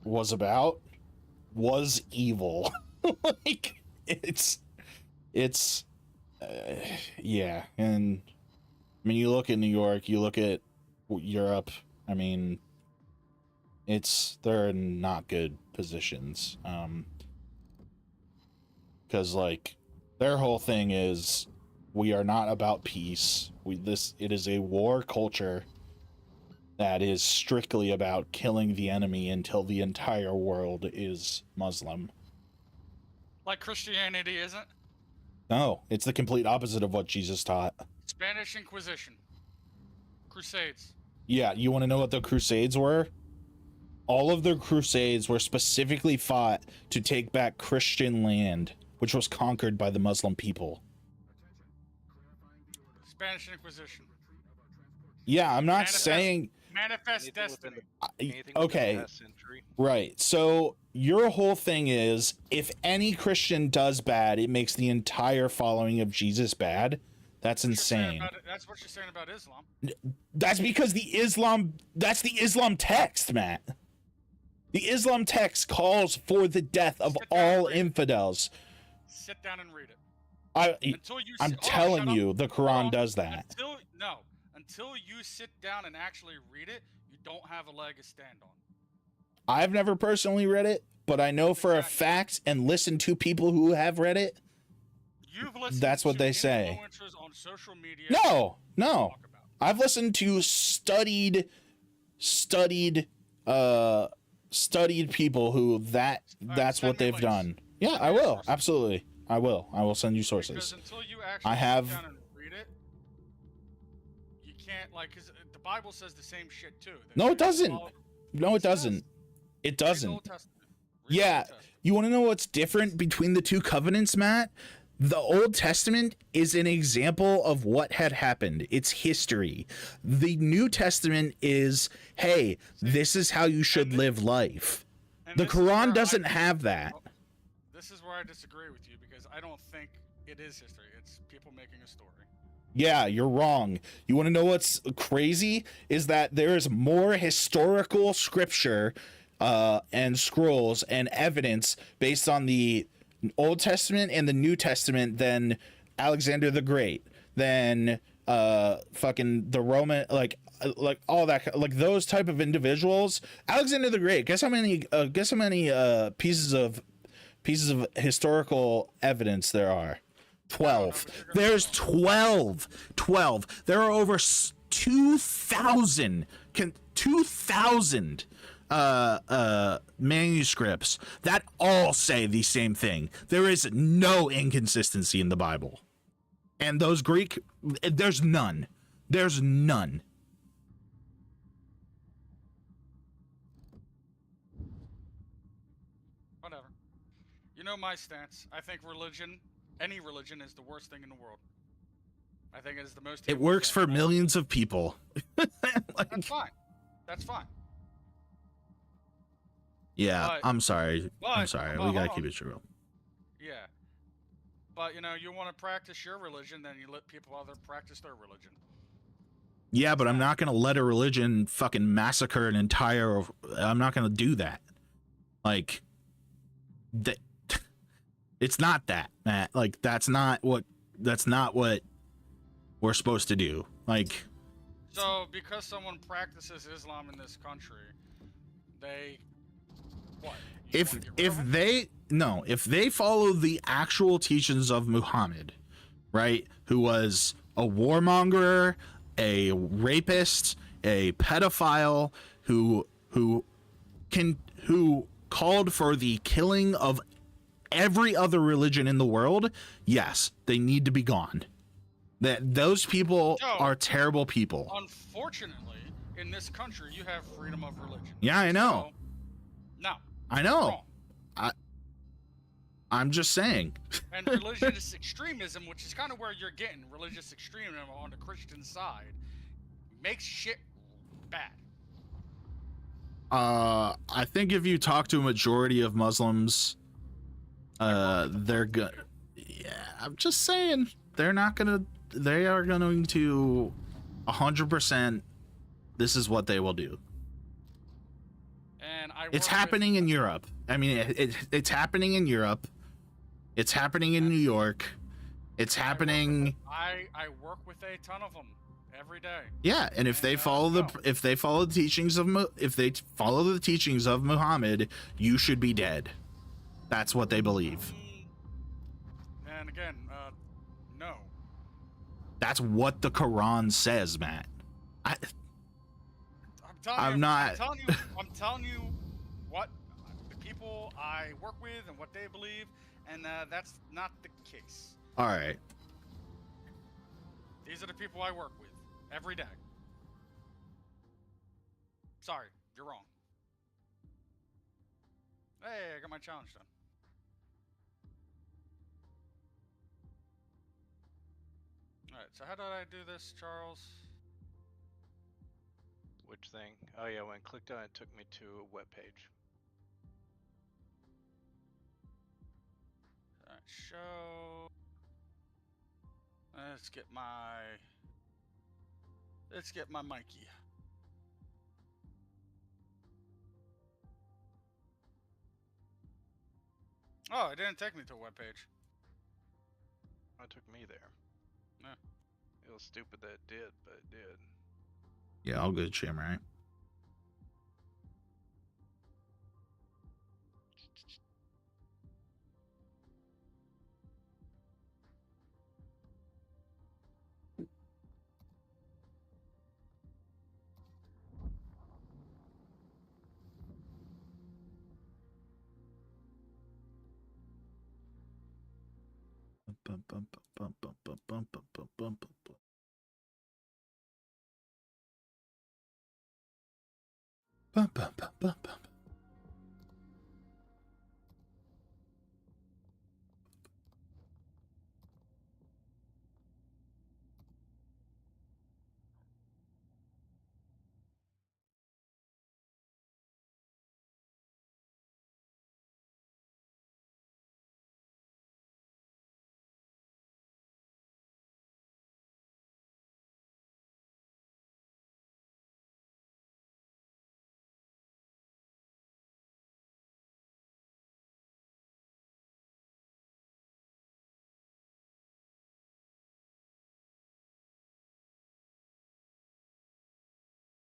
was about was evil. Like, it's yeah. And I mean, you look at New York, you look at Europe, I mean, they're in not good positions. Because like their whole thing is, we are not about peace. It is a war culture that is strictly about killing the enemy until the entire world is Muslim. Like Christianity isn't? No, it's the complete opposite of what Jesus taught. Spanish Inquisition. Crusades. Yeah, you want to know what the Crusades were? All of the Crusades were specifically fought to take back Christian land, which was conquered by the Muslim people. Spanish Inquisition. Yeah, I'm not saying... Manifest Anything Destiny. Anything within Okay, that century. right. So your whole thing is, if any Christian does bad, it makes the entire following of Jesus bad. That's insane. That's what you're saying about Islam. That's because that's the Islam text, Matt. The Islam text calls for the death of Sit down and all read it. infidels. Sit down and read it. I'm Hold on, telling shut up. you, the Hold Quran on. does that. Until you sit down and actually read it, you don't have a leg to stand on. I've never personally read it, but I know for a fact and listened to people who have read it. You've listened That's what to they say. influencers on social media. No. talk about. I've listened to studied people who that's send what me they've links. done. Yeah, Send I me will. sources. Absolutely. I will send you Because sources. until you actually I have- sit down and read it, you can't, like, because the Bible says the same shit too. that No, you it doesn't. follow- No, it Yes, doesn't. It Read the doesn't. Old Testament. Read the Yeah. Old Testament. You want to know what's different between the two covenants, Matt? The Old Testament is an example of what had happened. It's history. The New Testament is, hey, this is how you should live life. And The this is where Quran I doesn't dis- have that. well, This is where I disagree with you because I don't think it is history. It's people making a story. Yeah, you're wrong. You want to know what's crazy? Is that there is more historical scripture and scrolls and evidence based on the Old Testament and the New Testament than Alexander the Great, than fucking the Roman, like all that, like those type of individuals. Alexander the Great. Guess how many pieces of historical evidence there are? 12. There's 12. There are over 2,000 manuscripts that all say the same thing. There is no inconsistency in the Bible. And those Greek, there's none. There's none. Whatever. You know my stance. I think any religion, is the worst thing in the world. I think it is the most. It evil works thing. for millions of people. That's fine. That's fine. Yeah, But- I'm sorry. I'm but- sorry. but We gotta hold keep on. it real. Yeah. But you want to practice your religion, then you let people other practice their religion. Yeah, but I'm Exactly. not gonna let a religion fucking massacre an entire. I'm not gonna do that. Like, that. It's not that, Matt. Like, that's not what we're supposed to do. Like, So, because someone practices Islam in this country, they what? You if wanna get rid of them? if they follow the actual teachings of Muhammad, right, who was a warmonger, a rapist, a pedophile, who called for the killing of every other religion in the world, yes, they need to be gone. That those people No. are terrible people. Unfortunately, in this country, you have freedom of religion. Yeah, I know. So, no, I know. wrong. I'm just saying. And religious extremism, which is kind of where you're getting religious extremism on the Christian side, makes shit bad. I think if you talk to a majority of Muslims, they're good. Yeah, I'm just saying they're not gonna. They are going to 100%. This is what they will do. And I It's work happening in Europe. I mean, it's happening in Europe. It's happening in New York. It's happening. I work with a ton of them every day. Yeah, and if they follow the teachings of the teachings of Muhammad, you should be dead. That's what they believe. And again, no. That's what the Quran says, Matt. I'm telling I'm you, not- I'm telling you what the people I work with and what they believe, and that's not the case. All right. These are the people I work with every day. Sorry, you're wrong. Hey, I got my challenge done. Alright, so how did I do this, Charles? Which thing? Oh yeah, when I clicked on it, it took me to a web page. Alright, show. Let's get my Mikey. Oh, it didn't take me to a web page. Oh, it took me there. Yeah. It was stupid that it did, but it did. Yeah, all good, Shamrock.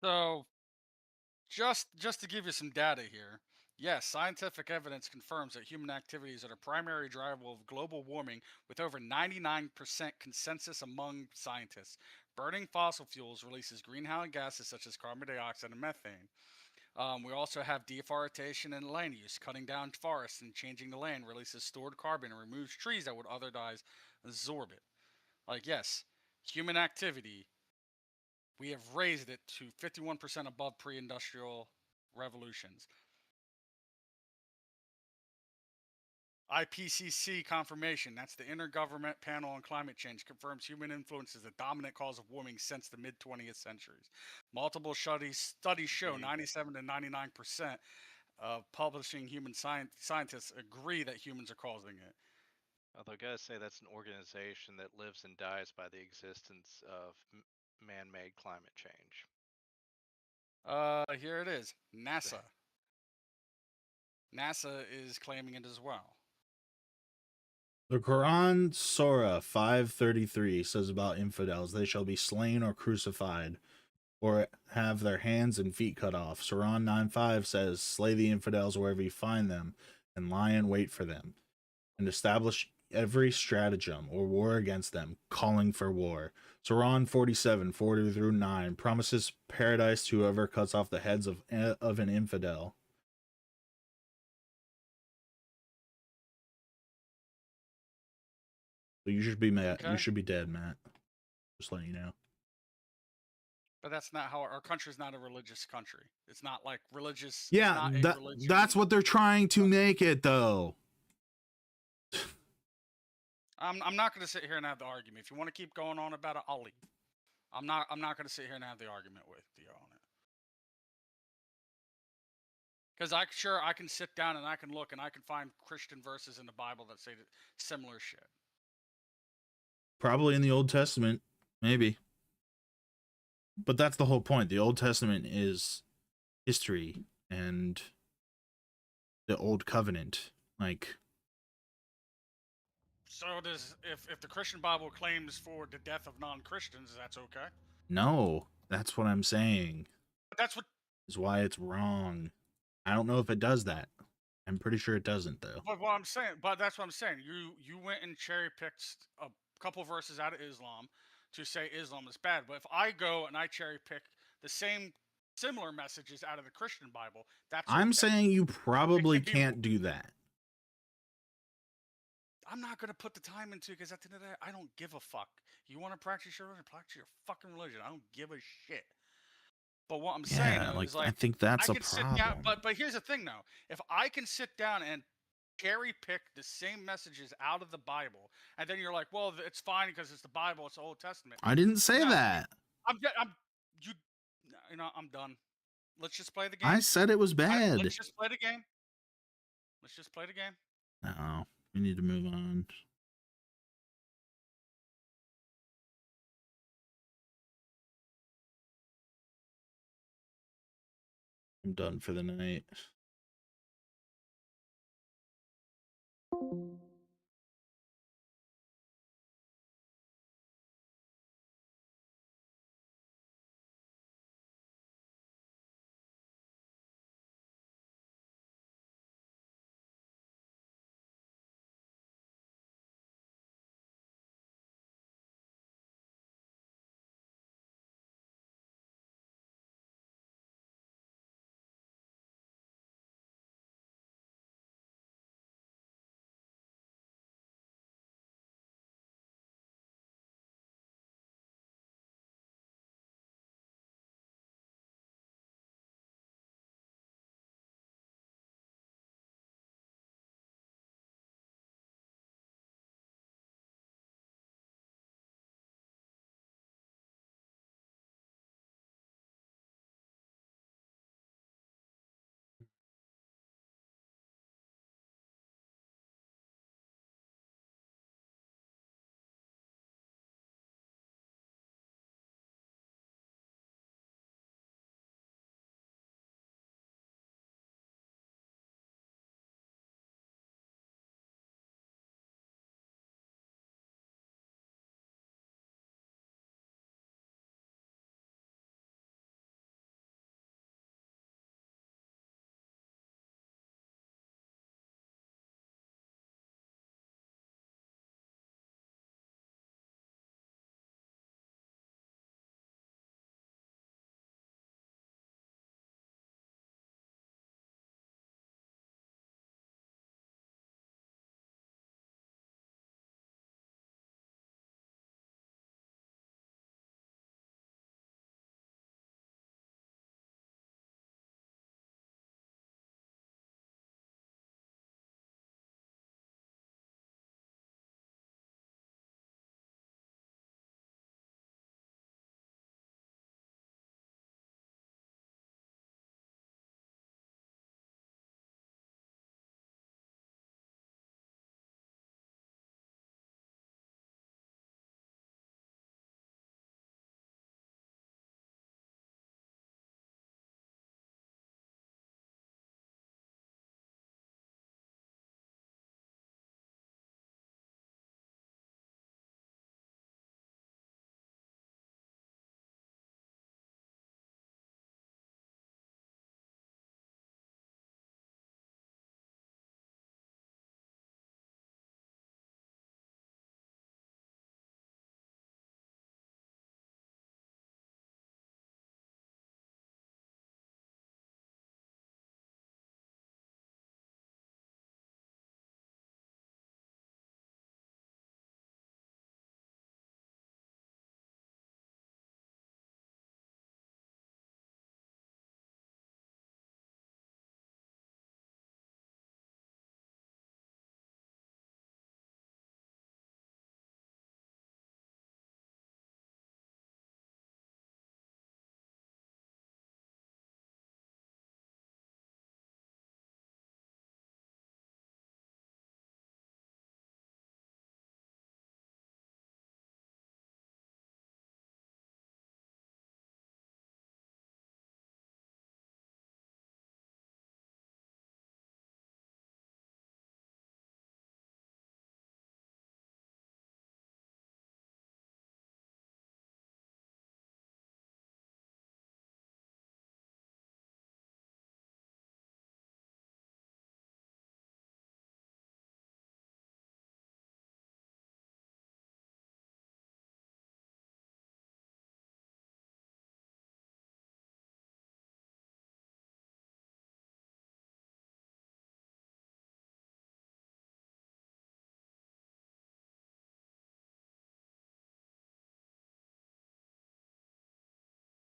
So, just to give you some data here, yes, scientific evidence confirms that human activities are the primary driver of global warming, with over 99% consensus among scientists. Burning fossil fuels releases greenhouse gases such as carbon dioxide and methane. We also have deforestation and land use. Cutting down forests and changing the land releases stored carbon and removes trees that would otherwise absorb it. Like, yes, human activity, we have raised it to 51% above pre-industrial revolutions. IPCC confirmation, that's the Intergovernment Panel on Climate Change, confirms human influence is the dominant cause of warming since the mid-20th centuries. Multiple studies show 97 to 99% publishing human scientists agree that humans are causing it. Although I gotta say that's an organization that lives and dies by the existence of man-made climate change. Here it is. NASA. NASA is claiming it as well. The Quran Surah 5:33 says about infidels, they shall be slain or crucified, or have their hands and feet cut off. Surah 9:5 says, slay the infidels wherever you find them, and lie in wait for them, and establish every stratagem or war against them, calling for war. Surah 47:40-9 promises paradise to whoever cuts off the heads of an infidel. So you should be Matt. Okay. You should be dead, Matt. Just letting you know. But that's not how our country's not a religious country. It's not like religious. it's Yeah, not a that, religion. that's what they're trying to make it, though. I'm not going to sit here and have the argument. If you want to keep going on about it, I'll leave. I'm not going to sit here and have the argument with you on it. Because I can sit down and I can look and I can find Christian verses in the Bible that say similar shit. Probably in the Old Testament, maybe. But that's the whole point. The Old Testament is history and the Old Covenant. Like, So does if the Christian Bible claims for the death of non-Christians, that's okay? no, that's what I'm saying. But that's what. Is why it's wrong. I don't know if it does that. I'm pretty sure it doesn't, though. But what I'm saying, but that's what I'm saying. You went and cherry picked a couple verses out of Islam to say Islam is bad. But if I go and I cherry pick the similar messages out of the Christian Bible, that's I'm okay. saying you probably It can be- can't do that. I'm not gonna put the time into it because at the end of the day, I don't give a fuck. You want to practice your religion, practice your fucking religion. I don't give a shit. But what I'm saying Yeah, is, like, I like, think that's I a can sit problem. down, but here's the thing though. If I can sit down and cherry pick the same messages out of the Bible, and then you're like, well, it's fine because it's the Bible, it's the Old Testament. I didn't say No, that. I'm done. Let's just play the game. I said it was bad. Let's just play the game. Let's just play the game. No, we need to move on. I'm done for the night.